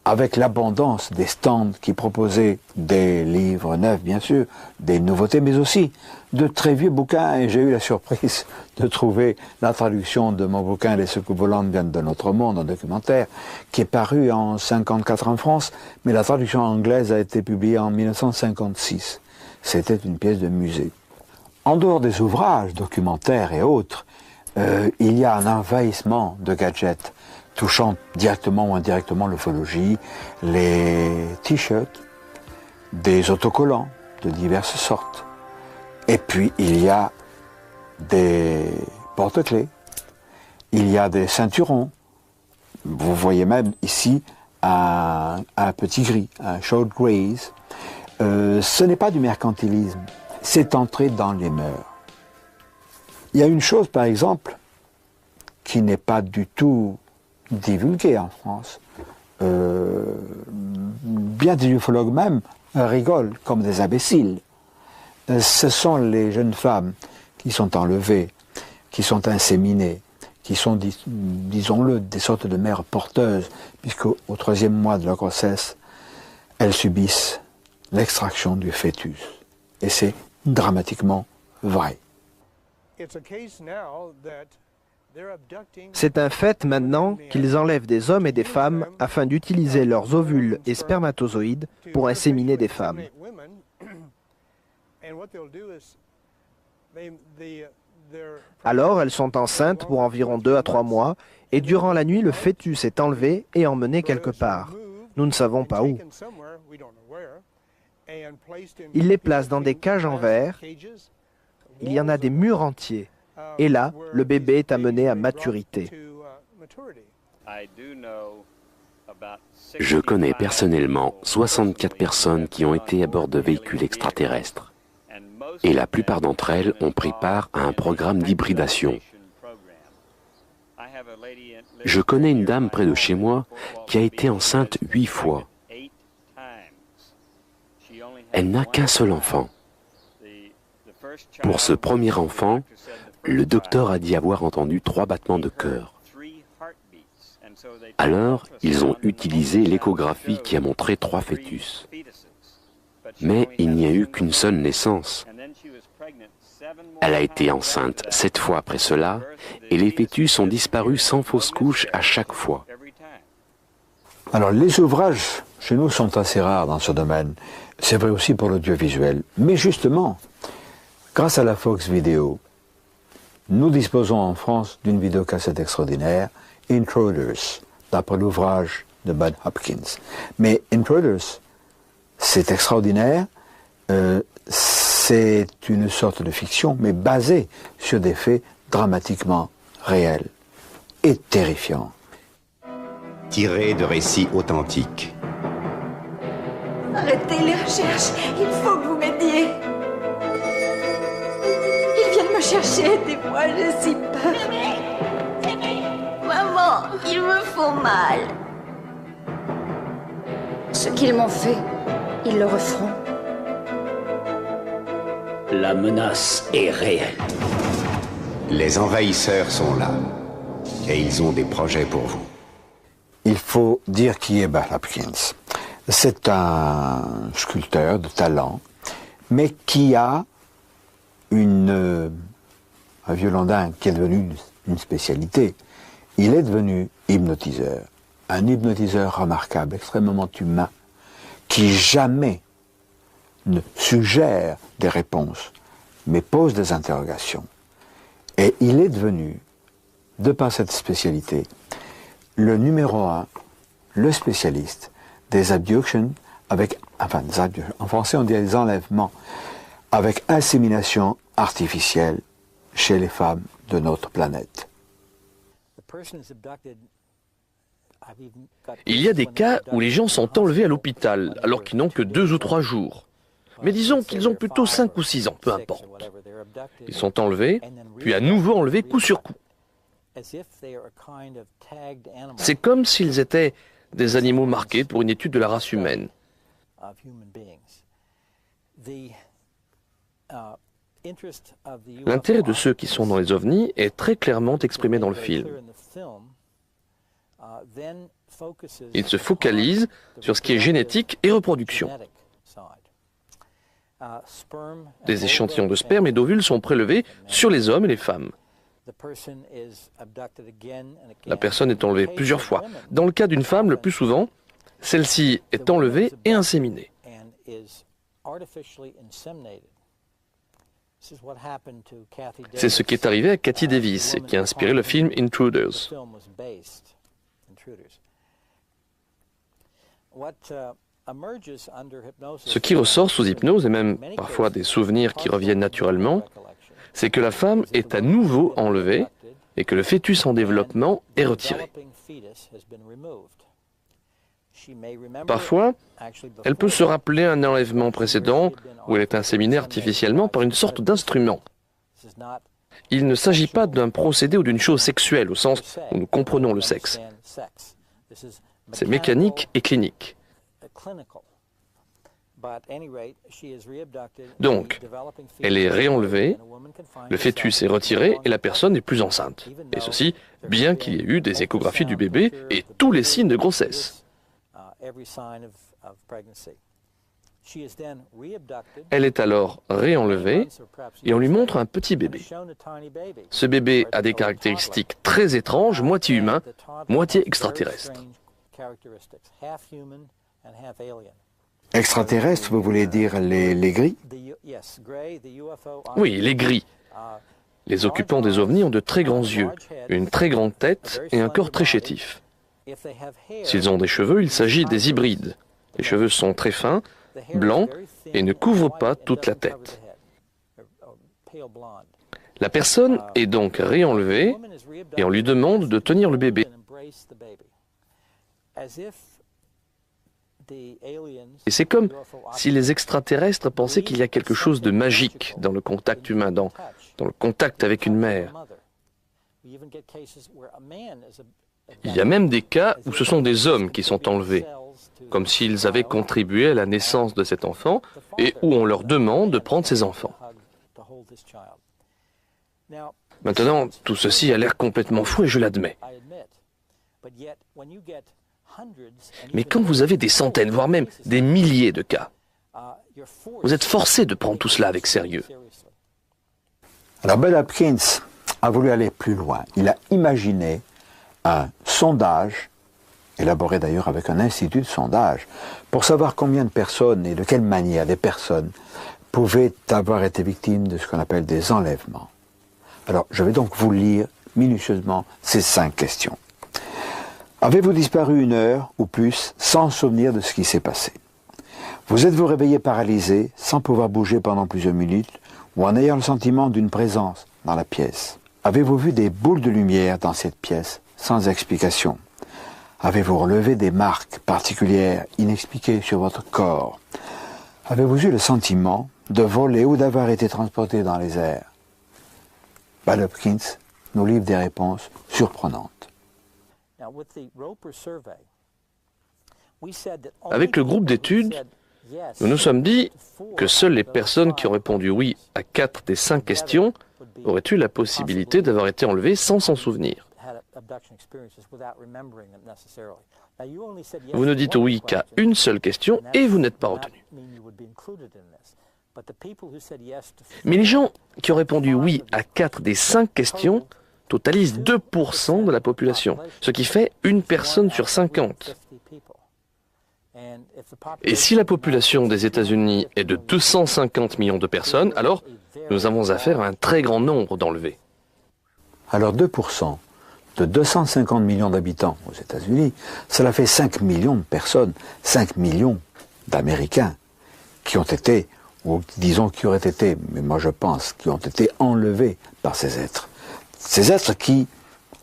avec l'abondance des stands qui proposaient des livres neufs, bien sûr, des nouveautés, mais aussi de très vieux bouquins. Et j'ai eu la surprise de trouver la traduction de mon bouquin « Les secours volantes viennent de notre monde », un documentaire, qui est paru en 1954 en France, mais la traduction anglaise a été publiée en 1956. C'était une pièce de musée. En dehors des ouvrages, documentaires et autres, il y a un envahissement de gadgets touchant directement ou indirectement l'ufologie, les t-shirts, des autocollants de diverses sortes. Et puis il y a des porte-clés, il y a des ceinturons. Vous voyez même ici un petit gris, un short grays. Ce n'est pas du mercantilisme, c'est entrer dans les mœurs. Il y a une chose, par exemple, qui n'est pas du tout divulguée en France. Bien des ufologues même rigolent comme des imbéciles. Ce sont les jeunes femmes qui sont enlevées, qui sont inséminées, qui sont, disons-le, des sortes de mères porteuses, puisqu'au 3e mois de leur grossesse, elles subissent l'extraction du fœtus. Et c'est dramatiquement vrai. C'est un fait maintenant qu'ils enlèvent des hommes et des femmes afin d'utiliser leurs ovules et spermatozoïdes pour inséminer des femmes. Alors elles sont enceintes pour environ 2 à 3 mois et durant la nuit le fœtus est enlevé et emmené quelque part. Nous ne savons pas où. Ils les placent dans des cages en verre. Il y en a des murs entiers. Et là, le bébé est amené à maturité. Je connais personnellement 64 personnes qui ont été à bord de véhicules extraterrestres. Et la plupart d'entre elles ont pris part à un programme d'hybridation. Je connais une dame près de chez moi qui a été enceinte 8 fois. Elle n'a qu'un seul enfant. Pour ce premier enfant, le docteur a dit avoir entendu 3 battements de cœur. Alors, ils ont utilisé l'échographie qui a montré 3 fœtus. Mais il n'y a eu qu'une seule naissance. Elle a été enceinte 7 fois après cela, et les fœtus ont disparu sans fausse couche à chaque fois. Alors, les ouvrages chez nous sont assez rares dans ce domaine. C'est vrai aussi pour l'audiovisuel. Mais justement, grâce à la Fox Video, nous disposons en France d'une vidéocassette extraordinaire, Intruders, d'après l'ouvrage de Bud Hopkins. Mais Intruders, c'est extraordinaire, c'est une sorte de fiction, mais basée sur des faits dramatiquement réels et terrifiants. Tiré de récits authentiques. Arrêtez les recherches, il faut que vous m'aidiez. Ils viennent me chercher, aidez-moi, je suis peur. Maman, ils me font mal. Ce qu'ils m'ont fait, ils le referont. La menace est réelle. Les envahisseurs sont là. Et ils ont des projets pour vous. Il faut dire qui est Bud Hopkins. C'est un sculpteur de talent, mais qui a un violon dingue qui est devenu une une spécialité. Il est devenu hypnotiseur. Un hypnotiseur remarquable, extrêmement humain, qui jamais ne suggère des réponses, mais pose des interrogations. Et il est devenu, de par cette spécialité, le numéro 1, le spécialiste des abductions avec, enfin, en français on dit des enlèvements, avec insémination artificielle chez les femmes de notre planète. Il y a des cas où les gens sont enlevés à l'hôpital alors qu'ils n'ont que 2 ou 3 jours. Mais disons qu'ils ont plutôt 5 ou 6 ans, peu importe. Ils sont enlevés, puis à nouveau enlevés coup sur coup. C'est comme s'ils étaient des animaux marqués pour une étude de la race humaine. L'intérêt de ceux qui sont dans les ovnis est très clairement exprimé dans le film. Ils se focalisent sur ce qui est génétique et reproduction. Des échantillons de sperme et d'ovules sont prélevés sur les hommes et les femmes. La personne est enlevée plusieurs fois. Dans le cas d'une femme, le plus souvent, celle-ci est enlevée et inséminée. C'est ce qui est arrivé à Kathy Davis et qui a inspiré le film Intruders. Ce qui ressort sous hypnose, et même parfois des souvenirs qui reviennent naturellement, c'est que la femme est à nouveau enlevée et que le fœtus en développement est retiré. Parfois, elle peut se rappeler un enlèvement précédent où elle est inséminée artificiellement par une sorte d'instrument. Il ne s'agit pas d'un procédé ou d'une chose sexuelle au sens où nous comprenons le sexe. C'est mécanique et clinique. Donc, elle est réenlevée, le fœtus est retiré et la personne n'est plus enceinte. Et ceci, bien qu'il y ait eu des échographies du bébé et tous les signes de grossesse. Elle est alors réenlevée et on lui montre un petit bébé. Ce bébé a des caractéristiques très étranges, moitié humain, moitié extraterrestre. Extraterrestre, vous voulez dire les gris? Oui, les gris. Les occupants des ovnis ont de très grands yeux, une très grande tête et un corps très chétif. S'ils ont des cheveux, il s'agit des hybrides. Les cheveux sont très fins, blancs et ne couvrent pas toute la tête. La personne est donc réenlevée et on lui demande de tenir le bébé. Et c'est comme si les extraterrestres pensaient qu'il y a quelque chose de magique dans le contact humain, dans le contact avec une mère. Il y a même des cas où ce sont des hommes qui sont enlevés, comme s'ils avaient contribué à la naissance de cet enfant et où on leur demande de prendre ses enfants. Maintenant, tout ceci a l'air complètement fou et je l'admets. Mais quand vous avez des centaines, voire même des milliers de cas, vous êtes forcé de prendre tout cela avec sérieux. Alors Bud Hopkins a voulu aller plus loin. Il a imaginé un sondage, élaboré d'ailleurs avec un institut de sondage, pour savoir combien de personnes et de quelle manière des personnes pouvaient avoir été victimes de ce qu'on appelle des enlèvements. Alors, je vais donc vous lire minutieusement ces 5 questions. Avez-vous disparu 1 heure ou plus sans souvenir de ce qui s'est passé? Vous êtes-vous réveillé paralysé, sans pouvoir bouger pendant plusieurs minutes, ou en ayant le sentiment d'une présence dans la pièce? Avez-vous vu des boules de lumière dans cette pièce sans explication? Avez-vous relevé des marques particulières inexpliquées sur votre corps? Avez-vous eu le sentiment de voler ou d'avoir été transporté dans les airs? Bud Hopkins nous livre des réponses surprenantes. Avec le groupe d'études, nous nous sommes dit que seules les personnes qui ont répondu oui à 4 des 5 questions auraient eu la possibilité d'avoir été enlevées sans s'en souvenir. Vous ne dites oui qu'à une seule question et vous n'êtes pas retenu. Mais les gens qui ont répondu oui à 4 des 5 questions, totalise 2% de la population, ce qui fait une personne sur 50. Et si la population des États-Unis est de 250 millions de personnes, alors nous avons affaire à un très grand nombre d'enlevés. Alors 2% de 250 millions d'habitants aux États-Unis, cela fait 5 millions de personnes, 5 millions d'Américains qui ont été, ou disons qui auraient été, mais moi je pense, qui ont été enlevés par ces êtres. Ces êtres qui,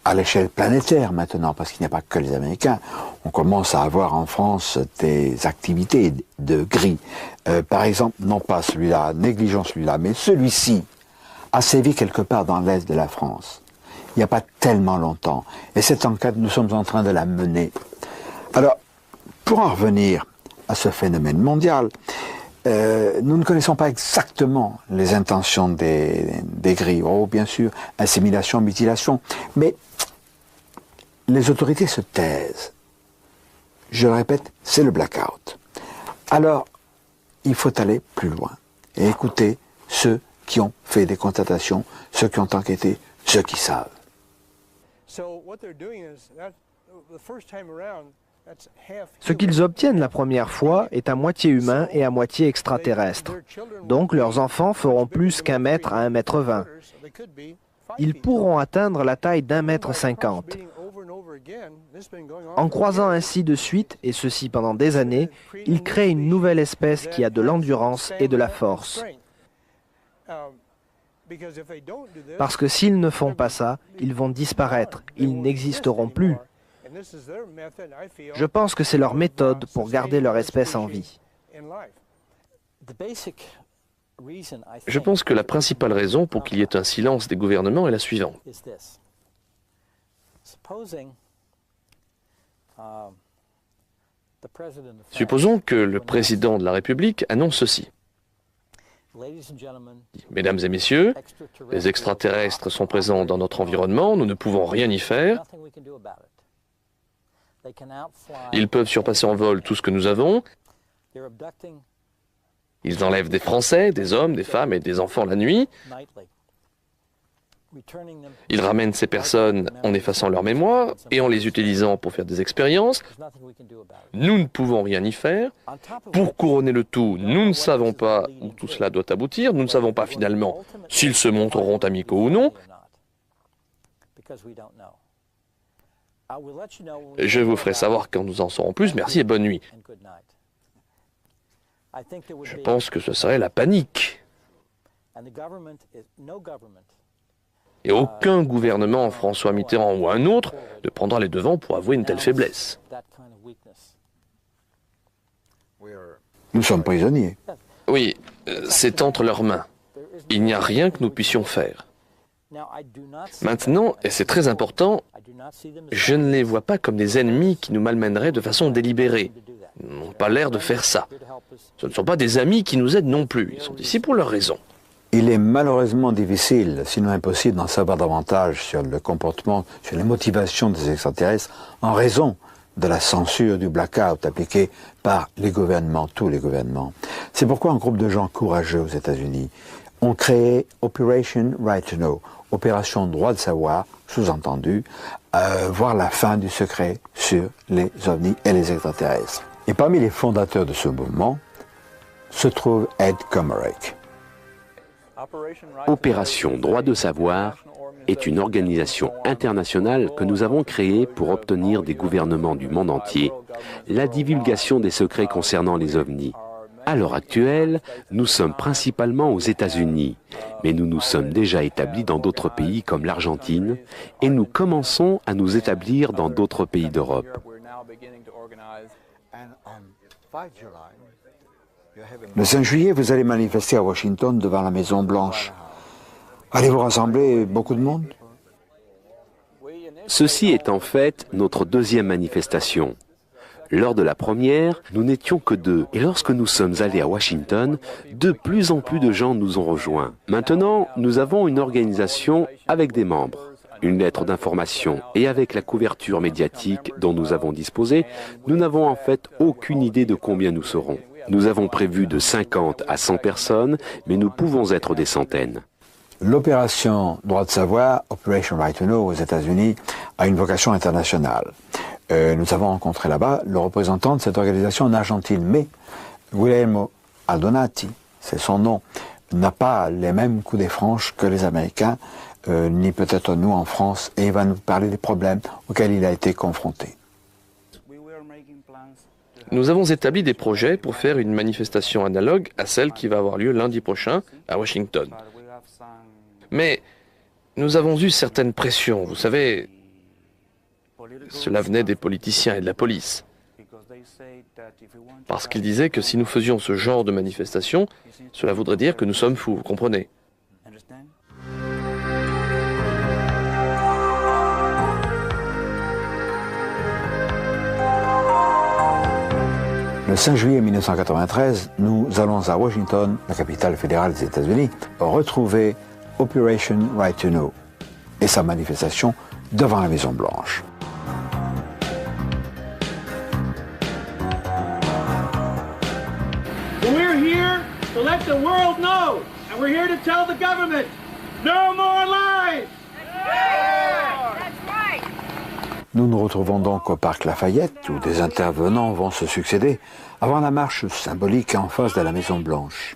à l'échelle planétaire maintenant, parce qu'il n'y a pas que les Américains, on commence à avoir en France des activités de gris. Par exemple, non pas celui-là, négligeons celui-là, mais celui-ci a sévi quelque part dans l'est de la France. Il n'y a pas tellement longtemps. Et cette enquête, nous sommes en train de la mener. Alors, pour en revenir à ce phénomène mondial, nous ne connaissons pas exactement les intentions des gris. Oh, bien sûr, assimilation, mutilation. Mais les autorités se taisent. Je le répète, c'est le blackout. Alors, il faut aller plus loin et écouter ceux qui ont fait des constatations, ceux qui ont enquêté, ceux qui savent. Ce qu'ils obtiennent la première fois est à moitié humain et à moitié extraterrestre. Donc leurs enfants feront plus qu'1 mètre à 1,20 m. Ils pourront atteindre la taille d'1,50 m. En croisant ainsi de suite, et ceci pendant des années, ils créent une nouvelle espèce qui a de l'endurance et de la force. Parce que s'ils ne font pas ça, ils vont disparaître, ils n'existeront plus. Je pense que c'est leur méthode pour garder leur espèce en vie. Je pense que la principale raison pour qu'il y ait un silence des gouvernements est la suivante. Supposons que le président de la République annonce ceci. Mesdames et messieurs, les extraterrestres sont présents dans notre environnement, nous ne pouvons rien y faire. Ils peuvent surpasser en vol tout ce que nous avons. Ils enlèvent des Français, des hommes, des femmes et des enfants la nuit. Ils ramènent ces personnes en effaçant leur mémoire et en les utilisant pour faire des expériences. Nous ne pouvons rien y faire. Pour couronner le tout, nous ne savons pas où tout cela doit aboutir. Nous ne savons pas finalement s'ils se montreront amicaux ou non. Je vous ferai savoir quand nous en saurons plus. Merci et bonne nuit. Je pense que ce serait la panique. Et aucun gouvernement, François Mitterrand ou un autre, ne prendra les devants pour avouer une telle faiblesse. Nous sommes prisonniers. Oui, c'est entre leurs mains. Il n'y a rien que nous puissions faire. Maintenant, et c'est très important, je ne les vois pas comme des ennemis qui nous malmèneraient de façon délibérée. Ils n'ont pas l'air de faire ça. Ce ne sont pas des amis qui nous aident non plus. Ils sont ici pour leurs raisons. Il est malheureusement difficile, sinon impossible, d'en savoir davantage sur le comportement, sur les motivations des extraterrestres, en raison de la censure du blackout appliqué par les gouvernements, tous les gouvernements. C'est pourquoi un groupe de gens courageux aux États-Unis ont créé Operation Right to Know, opération droit de savoir, sous-entendu, voir la fin du secret sur les ovnis et les extraterrestres. Et parmi les fondateurs de ce mouvement se trouve Ed Komarek. Opération Droit de savoir est une organisation internationale que nous avons créée pour obtenir des gouvernements du monde entier la divulgation des secrets concernant les ovnis. À l'heure actuelle, nous sommes principalement aux États-Unis, mais nous nous sommes déjà établis dans d'autres pays comme l'Argentine et nous commençons à nous établir dans d'autres pays d'Europe. Le 5 juillet, vous allez manifester à Washington devant la Maison-Blanche. Allez-vous rassembler beaucoup de monde? Ceci est en fait notre deuxième manifestation. Lors de la première, nous n'étions que 2. Et lorsque nous sommes allés à Washington, de plus en plus de gens nous ont rejoints. Maintenant, nous avons une organisation avec des membres, une lettre d'information. Et avec la couverture médiatique dont nous avons disposé, nous n'avons en fait aucune idée de combien nous serons. Nous avons prévu de 50 à 100 personnes, mais nous pouvons être des centaines. L'opération Droit de savoir, Operation Right to Know aux États-Unis, a une vocation internationale. Nous avons rencontré là-bas le représentant de cette organisation en Argentine, mais Guillermo Aldonati, c'est son nom, n'a pas les mêmes coups des franches que les Américains, ni peut-être nous en France, et il va nous parler des problèmes auxquels il a été confronté. Nous avons établi des projets pour faire une manifestation analogue à celle qui va avoir lieu lundi prochain à Washington. Mais nous avons eu certaines pressions, vous savez, cela venait des politiciens et de la police. Parce qu'ils disaient que si nous faisions ce genre de manifestation, cela voudrait dire que nous sommes fous, vous comprenez? Le 5 juillet 1993, nous allons à Washington, la capitale fédérale des États-Unis, retrouver Operation Right to Know et sa manifestation devant la Maison-Blanche. We're here to let the world know, and we're here to tell the government, no more lies! Nous nous retrouvons donc au parc Lafayette, où des intervenants vont se succéder, avant la marche symbolique en face de la Maison-Blanche.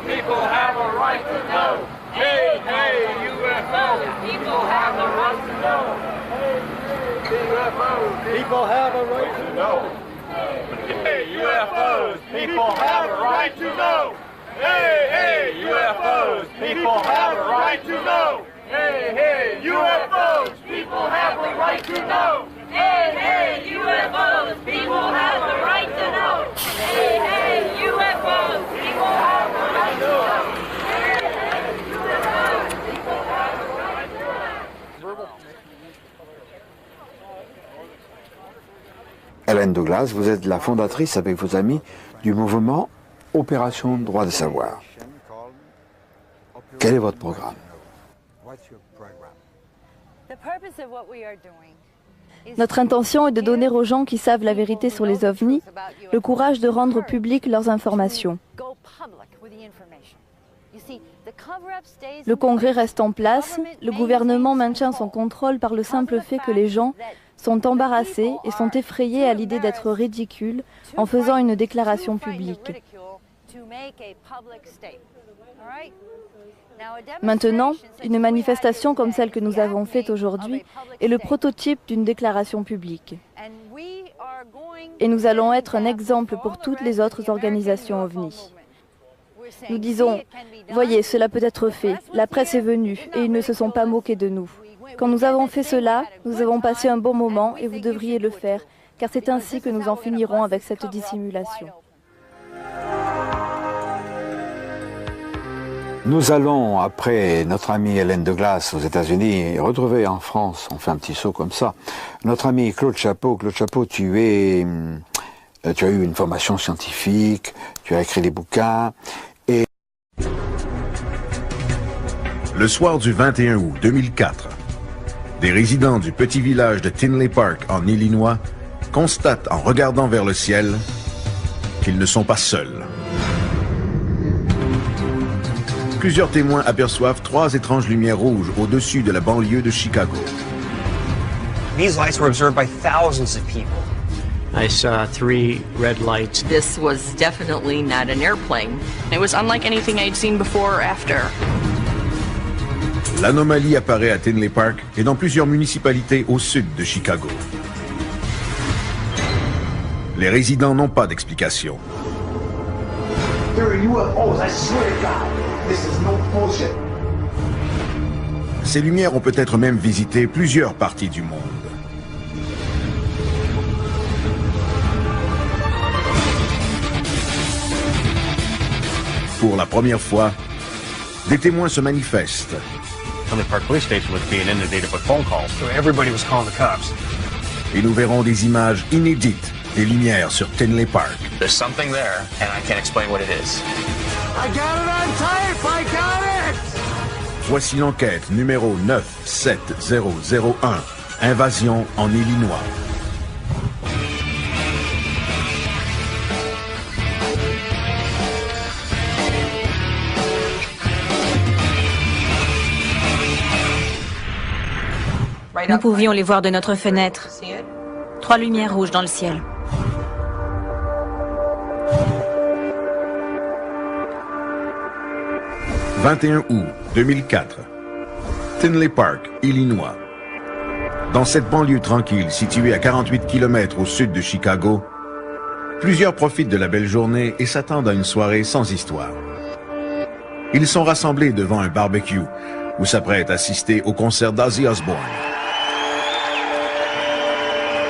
People have a right to know. Hey, UFOs, people have a right to know. Hey, hey, UFOs, people have a right to know. Hey, hey, UFOs, people have a right to know. Hey, hey, UFOs, people have a right to know. Hey, hey, UFOs, people have a right to know. Hey, hey, UFOs, people have a right to know. Hélène Douglas, vous êtes la fondatrice avec vos amis du mouvement Opération Droit de savoir. Quel est votre programme? Notre intention est de donner aux gens qui savent la vérité sur les ovnis le courage de rendre publiques leurs informations. Le Congrès reste en place, le gouvernement maintient son contrôle par le simple fait que les gens sont embarrassés et sont effrayés à l'idée d'être ridicules en faisant une déclaration publique. Maintenant, une manifestation comme celle que nous avons faite aujourd'hui est le prototype d'une déclaration publique. Et nous allons être un exemple pour toutes les autres organisations OVNI. Nous disons, voyez, cela peut être fait, la presse est venue et ils ne se sont pas moqués de nous. Quand nous avons fait cela, nous avons passé un bon moment et vous devriez le faire, car c'est ainsi que nous en finirons avec cette dissimulation. Nous allons, après notre amie Hélène Douglas aux États-Unis, retrouver en France, on fait un petit saut comme ça, notre ami Claude Chapeau. Claude Chapeau, tu as eu une formation scientifique, tu as écrit des bouquins, et... Le soir du 21 août 2004, des résidents du petit village de Tinley Park en Illinois constatent en regardant vers le ciel qu'ils ne sont pas seuls. Plusieurs témoins aperçoivent 3 étranges lumières rouges au-dessus de la banlieue de Chicago. These lights were observed by thousands of people. I saw 3 red lights. This was definitely not an airplane. It was unlike anything I'd seen before or after. L'anomalie apparaît à Tinley Park et dans plusieurs municipalités au sud de Chicago. Les résidents n'ont pas d'explication. Ces lumières ont peut-être même visité plusieurs parties du monde. Pour la première fois, des témoins se manifestent. Tinley Park Police Station was being inundated with phone calls, so everybody was calling the cops. Et nous verrons des images inédites des lumières sur Tinley Park. There's something there, and I can't explain what it is. I got it on tape! I got it! Voici l'enquête numéro 97001 Invasion en Illinois. Nous pouvions les voir de notre fenêtre. 3 lumières rouges dans le ciel. « 21 août 2004. Tinley Park, Illinois. Dans cette banlieue tranquille située à 48 km au sud de Chicago, plusieurs profitent de la belle journée et s'attendent à une soirée sans histoire. Ils sont rassemblés devant un barbecue où s'apprêtent à assister au concert d'Ozzy Osbourne.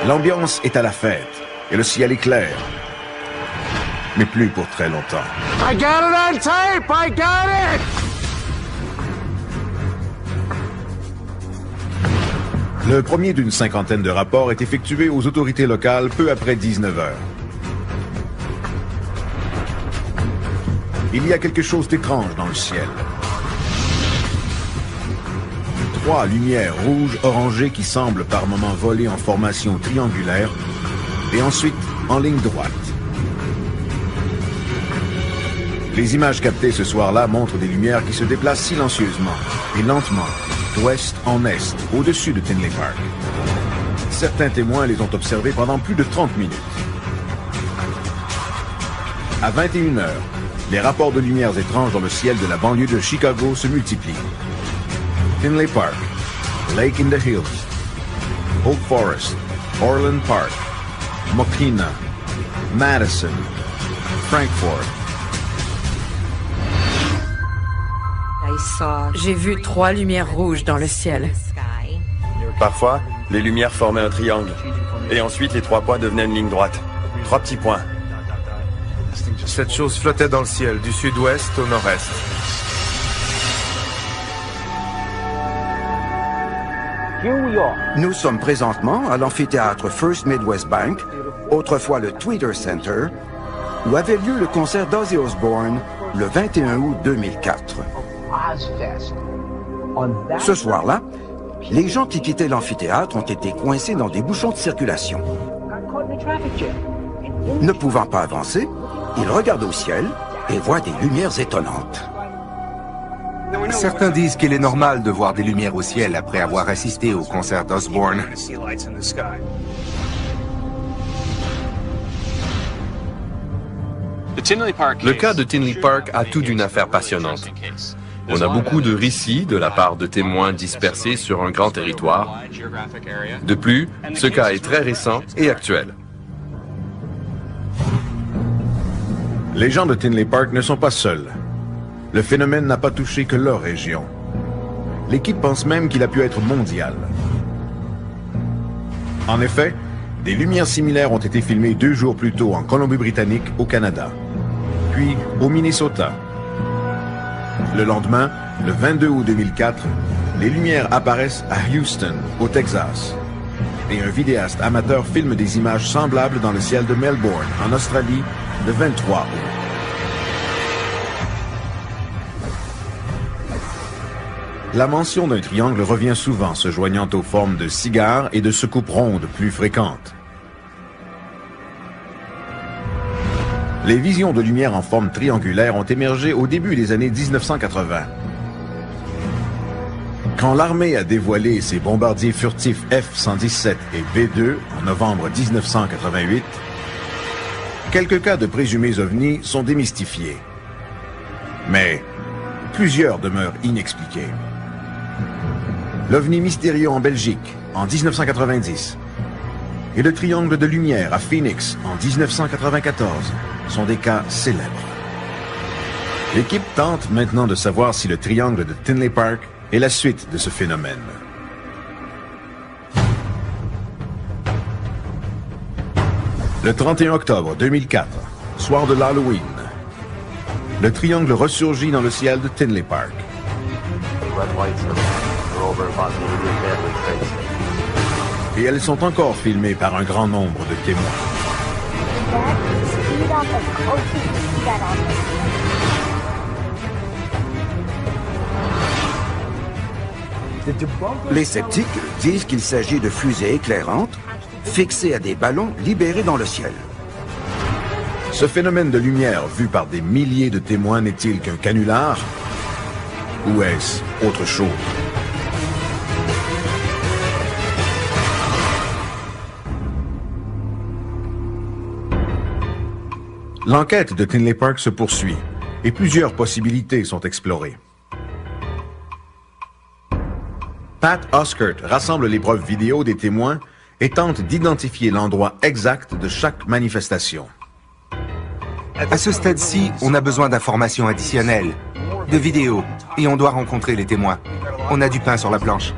L'ambiance est à la fête et le ciel est clair, mais plus pour très longtemps. I got it on tape! I got it! Le premier d'une cinquantaine de rapports est effectué aux autorités locales peu après 19 heures. Il y a quelque chose d'étrange dans le ciel. 3 lumières rouges orangées qui semblent par moments voler en formation triangulaire et ensuite en ligne droite. Les images captées ce soir-là montrent des lumières qui se déplacent silencieusement et lentement, d'ouest en est, au-dessus de Tinley Park. Certains témoins les ont observées pendant plus de 30 minutes. À 21 heures, les rapports de lumières étranges dans le ciel de la banlieue de Chicago se multiplient. Tinley Park, Lake in the Hills, Oak Forest, Orland Park, Mokina, Madison, Frankfort. J'ai vu 3 lumières rouges dans le ciel. Parfois, les lumières formaient un triangle. Et ensuite, les 3 points devenaient une ligne droite. 3 petits points. Cette chose flottait dans le ciel, du sud-ouest au nord-est. Nous sommes présentement à l'amphithéâtre First Midwest Bank, autrefois le Tweeter Center, où avait lieu le concert d'Ozzy Osbourne le 21 août 2004. Ce soir-là, les gens qui quittaient l'amphithéâtre ont été coincés dans des bouchons de circulation. Ne pouvant pas avancer, ils regardent au ciel et voient des lumières étonnantes. Certains disent qu'il est normal de voir des lumières au ciel après avoir assisté au concert d'Osbourne. Le cas de Tinley Park a tout d'une affaire passionnante. On a beaucoup de récits de la part de témoins dispersés sur un grand territoire. De plus, ce cas est très récent et actuel. Les gens de Tinley Park ne sont pas seuls. Le phénomène n'a pas touché que leur région. L'équipe pense même qu'il a pu être mondial. En effet, des lumières similaires ont été filmées 2 jours plus tôt en Colombie-Britannique, au Canada, puis au Minnesota. Le lendemain, le 22 août 2004, les lumières apparaissent à Houston, au Texas. Et un vidéaste amateur filme des images semblables dans le ciel de Melbourne, en Australie, le 23 août. La mention d'un triangle revient souvent, se joignant aux formes de cigares et de soucoupes rondes plus fréquentes. Les visions de lumière en forme triangulaire ont émergé au début des années 1980. Quand l'armée a dévoilé ses bombardiers furtifs F-117 et B-2 en novembre 1988, quelques cas de présumés ovnis sont démystifiés. Mais plusieurs demeurent inexpliqués. L'OVNI mystérieux en Belgique, en 1990, et le triangle de lumière à Phoenix, en 1994, sont des cas célèbres. L'équipe tente maintenant de savoir si le triangle de Tinley Park est la suite de ce phénomène. Le 31 octobre 2004, soir de l'Halloween, le triangle ressurgit dans le ciel de Tinley Park. Et elles sont encore filmées par un grand nombre de témoins. Les sceptiques disent qu'il s'agit de fusées éclairantes fixées à des ballons libérés dans le ciel. Ce phénomène de lumière vu par des milliers de témoins n'est-il qu'un canular? Ou est-ce autre chose? L'enquête de Tinley Park se poursuit et plusieurs possibilités sont explorées. Pat Oskert rassemble les preuves vidéo des témoins et tente d'identifier l'endroit exact de chaque manifestation. À ce stade-ci, on a besoin d'informations additionnelles, de vidéos, et on doit rencontrer les témoins. On a du pain sur la planche.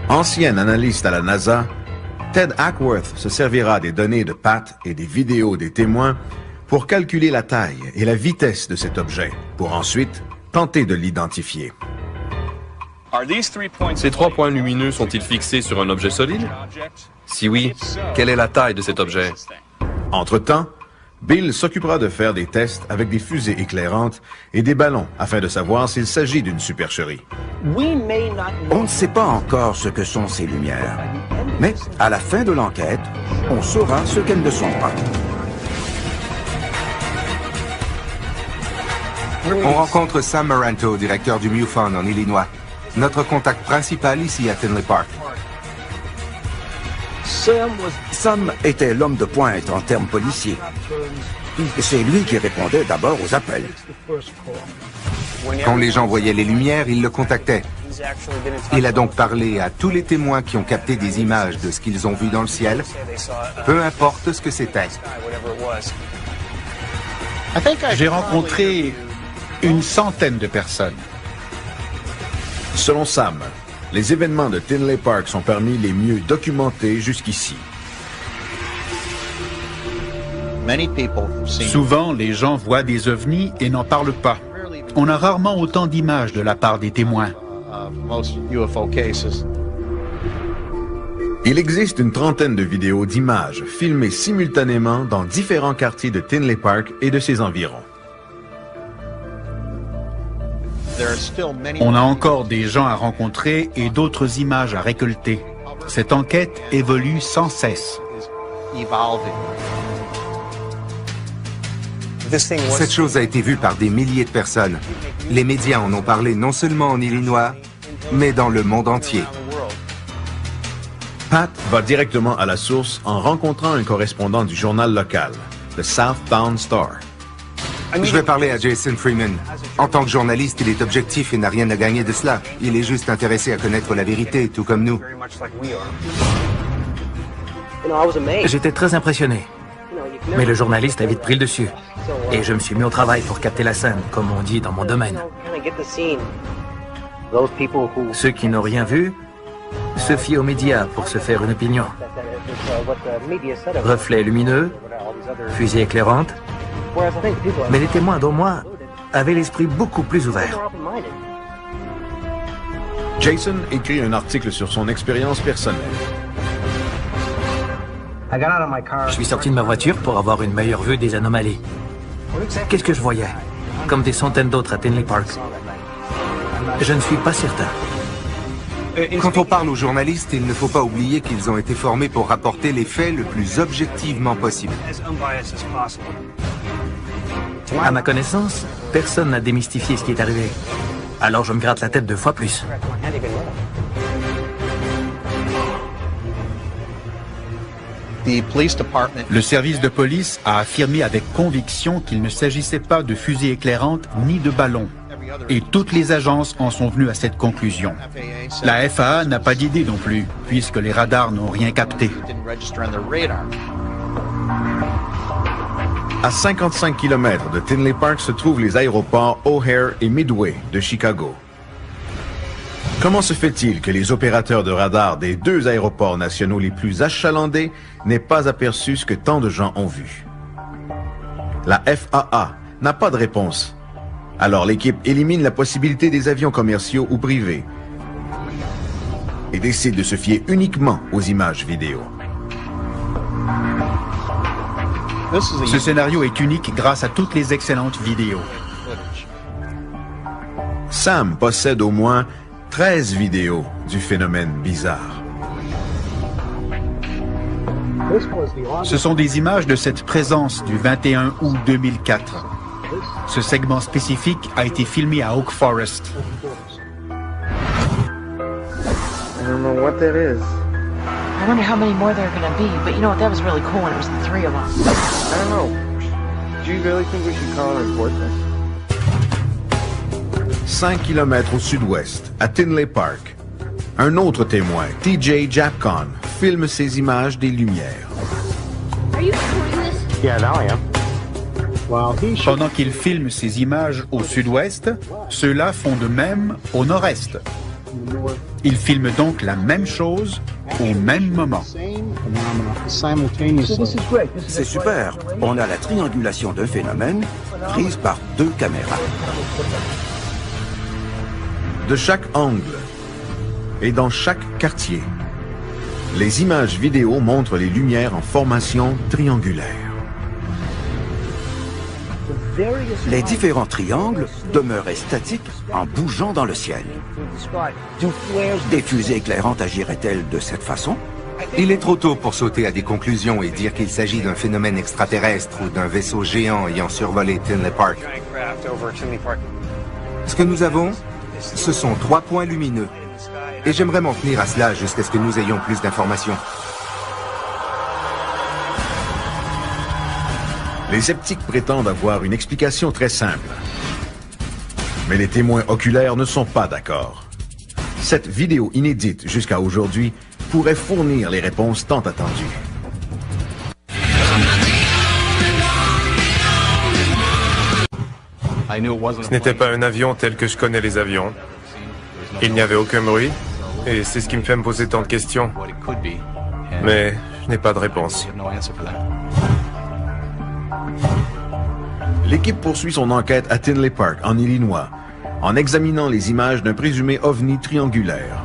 Ancien analyste à la NASA, Ted Ackworth se servira des données de Pat et des vidéos des témoins pour calculer la taille et la vitesse de cet objet, pour ensuite tenter de l'identifier. Ces 3 points lumineux sont-ils fixés sur un objet solide? Si oui, quelle est la taille de cet objet? Entre-temps, Bill s'occupera de faire des tests avec des fusées éclairantes et des ballons afin de savoir s'il s'agit d'une supercherie. On ne sait pas encore ce que sont ces lumières, mais à la fin de l'enquête, on saura ce qu'elles ne sont pas. On rencontre Sam Maranto, directeur du MUFON en Illinois. Notre contact principal ici à Tinley Park. Sam était l'homme de pointe en termes policiers. C'est lui qui répondait d'abord aux appels. Quand les gens voyaient les lumières, ils le contactaient. Il a donc parlé à tous les témoins qui ont capté des images de ce qu'ils ont vu dans le ciel, peu importe ce que c'était. J'ai rencontré une centaine de personnes. Selon Sam, les événements de Tinley Park sont parmi les mieux documentés jusqu'ici. Souvent, les gens voient des ovnis et n'en parlent pas. On a rarement autant d'images de la part des témoins. Il existe une trentaine de vidéos d'images filmées simultanément dans différents quartiers de Tinley Park et de ses environs. On a encore des gens à rencontrer et d'autres images à récolter. Cette enquête évolue sans cesse. Cette chose a été vue par des milliers de personnes. Les médias en ont parlé non seulement en Illinois, mais dans le monde entier. Pat va directement à la source en rencontrant un correspondant du journal local, le Southbound Star. Je vais parler à Jason Freeman. En tant que journaliste, il est objectif et n'a rien à gagner de cela. Il est juste intéressé à connaître la vérité, tout comme nous. J'étais très impressionné. Mais le journaliste a vite pris le dessus. Et je me suis mis au travail pour capter la scène, comme on dit dans mon domaine. Ceux qui n'ont rien vu se fient aux médias pour se faire une opinion. Reflets lumineux, fusées éclairantes. Mais les témoins, dont moi, avaient l'esprit beaucoup plus ouvert. Jason écrit un article sur son expérience personnelle. Je suis sorti de ma voiture pour avoir une meilleure vue des anomalies. Qu'est-ce que je voyais? Comme des centaines d'autres à Tinley Park. Je ne suis pas certain. Quand on parle aux journalistes, il ne faut pas oublier qu'ils ont été formés pour rapporter les faits le plus objectivement possible. À ma connaissance, personne n'a démystifié ce qui est arrivé. Alors je me gratte la tête 2 fois plus. Le service de police a affirmé avec conviction qu'il ne s'agissait pas de fusées éclairantes ni de ballons. Et toutes les agences en sont venues à cette conclusion. La FAA n'a pas d'idée non plus, puisque les radars n'ont rien capté. À 55 km de Tinley Park se trouvent les aéroports O'Hare et Midway de Chicago. Comment se fait-il que les opérateurs de radar des 2 aéroports nationaux les plus achalandés n'aient pas aperçu ce que tant de gens ont vu? La FAA n'a pas de réponse. Alors l'équipe élimine la possibilité des avions commerciaux ou privés et décide de se fier uniquement aux images vidéo. Ce scénario est unique grâce à toutes les excellentes vidéos. Sam possède au moins 13 vidéos du phénomène bizarre. Ce sont des images de cette présence du 21 août 2004. Ce segment spécifique a été filmé à Oak Forest. I don't know what that is. I wonder how many more there are going to be, but you know what, that was really cool when it was the three of us. I don't know. Do you really think we should call and report this? 5 km au sud-ouest, à Tinley Park, un autre témoin, TJ Japcon, filme ces images des lumières. Are you recording this? Yeah, now I am. Pendant qu'il filme ces images au sud-ouest, ceux-là font de même au nord-est. Il filme donc la même chose au même moment. C'est super. On a la triangulation d'un phénomène prise par 2 caméras. De chaque angle et dans chaque quartier, les images vidéo montrent les lumières en formation triangulaire. Les différents triangles demeuraient statiques en bougeant dans le ciel. Des fusées éclairantes agiraient-elles de cette façon? Il est trop tôt pour sauter à des conclusions et dire qu'il s'agit d'un phénomène extraterrestre ou d'un vaisseau géant ayant survolé Tinley Park. Ce que nous avons, ce sont 3 points lumineux. Et j'aimerais m'en tenir à cela jusqu'à ce que nous ayons plus d'informations. Les sceptiques prétendent avoir une explication très simple. Mais les témoins oculaires ne sont pas d'accord. Cette vidéo inédite jusqu'à aujourd'hui pourrait fournir les réponses tant attendues. Ce n'était pas un avion tel que je connais les avions. Il n'y avait aucun bruit, et c'est ce qui me fait me poser tant de questions. Mais je n'ai pas de réponse. L'équipe poursuit son enquête à Tinley Park, en Illinois, en examinant les images d'un présumé ovni triangulaire.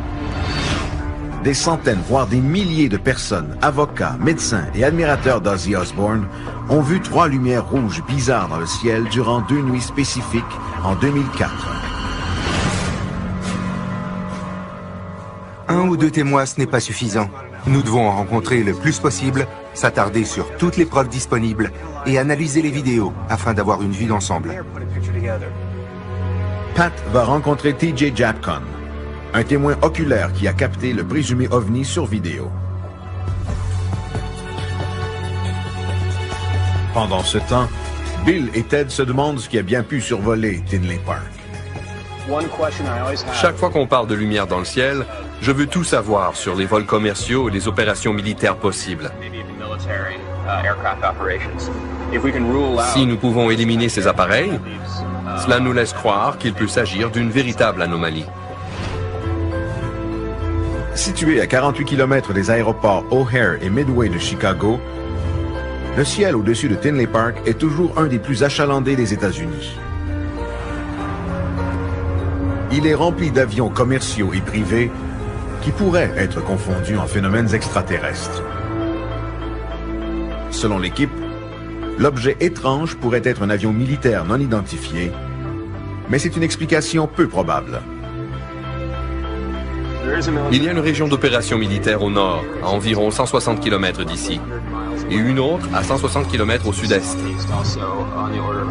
Des centaines, voire des milliers de personnes, avocats, médecins et admirateurs d'Ozzy Osbourne, ont vu 3 lumières rouges bizarres dans le ciel durant 2 nuits spécifiques en 2004. 1 ou 2 témoins, ce n'est pas suffisant. Nous devons en rencontrer le plus possible, s'attarder sur toutes les preuves disponibles et analyser les vidéos afin d'avoir une vue d'ensemble. Pat va rencontrer TJ Japcon, un témoin oculaire qui a capté le présumé ovni sur vidéo. Pendant ce temps, Bill et Ted se demandent ce qui a bien pu survoler Tinley Park. Chaque fois qu'on parle de lumière dans le ciel, je veux tout savoir sur les vols commerciaux et les opérations militaires possibles. Si nous pouvons éliminer ces appareils, cela nous laisse croire qu'il peut s'agir d'une véritable anomalie. Situé à 48 km des aéroports O'Hare et Midway de Chicago, le ciel au-dessus de Tinley Park est toujours un des plus achalandés des États-Unis. Il est rempli d'avions commerciaux et privés qui pourraient être confondus en phénomènes extraterrestres. Selon l'équipe, l'objet étrange pourrait être un avion militaire non identifié, mais c'est une explication peu probable. Il y a une région d'opération militaire au nord, à environ 160 km d'ici, et une autre à 160 km au sud-est.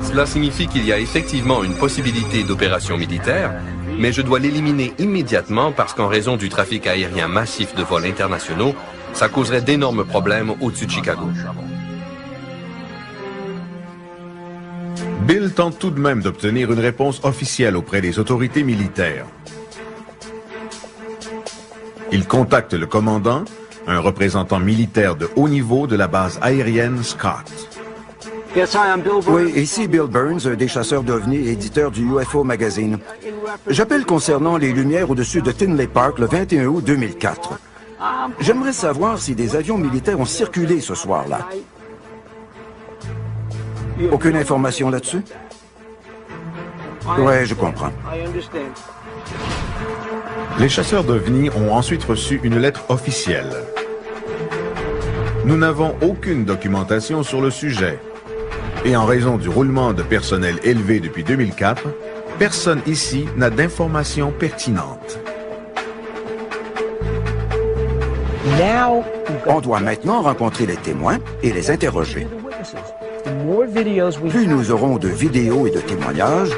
Cela signifie qu'il y a effectivement une possibilité d'opération militaire, mais je dois l'éliminer immédiatement parce qu'en raison du trafic aérien massif de vols internationaux, ça causerait d'énormes problèmes au-dessus de Chicago. Bill tente tout de même d'obtenir une réponse officielle auprès des autorités militaires. Il contacte le commandant, un représentant militaire de haut niveau de la base aérienne Scott. Oui, ici Bill Burns, des chasseurs d'OVNI et éditeur du UFO Magazine. J'appelle concernant les lumières au-dessus de Tinley Park le 21 août 2004. J'aimerais savoir si des avions militaires ont circulé ce soir-là. Aucune information là-dessus? Ouais, je comprends. Les chasseurs d'OVNI ont ensuite reçu une lettre officielle. Nous n'avons aucune documentation sur le sujet. Et en raison du roulement de personnel élevé depuis 2004, personne ici n'a d'informations pertinentes. On doit maintenant rencontrer les témoins et les interroger. Plus nous aurons de vidéos et de témoignages,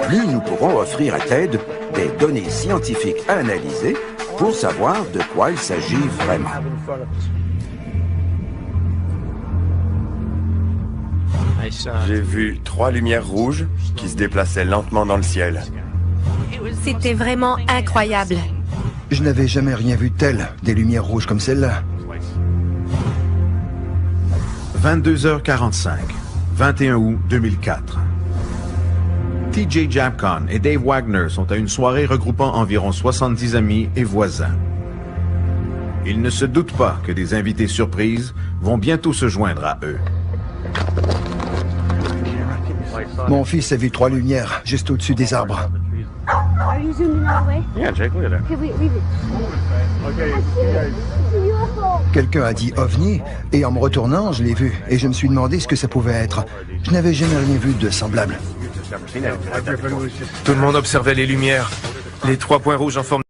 plus nous pourrons offrir à Ted des données scientifiques à analyser pour savoir de quoi il s'agit vraiment. J'ai vu 3 lumières rouges qui se déplaçaient lentement dans le ciel. C'était vraiment incroyable. Je n'avais jamais rien vu de tel, des lumières rouges comme celle-là. 22h45, 21 août 2004. TJ Japcon et Dave Wagner sont à une soirée regroupant environ 70 amis et voisins. Ils ne se doutent pas que des invités surprises vont bientôt se joindre à eux. Mon fils a vu 3 lumières juste au-dessus des arbres. Quelqu'un a dit ovni, et en me retournant, je l'ai vu, et je me suis demandé ce que ça pouvait être. Je n'avais jamais rien vu de semblable. Tout le monde observait les lumières. Les 3 points rouges en forme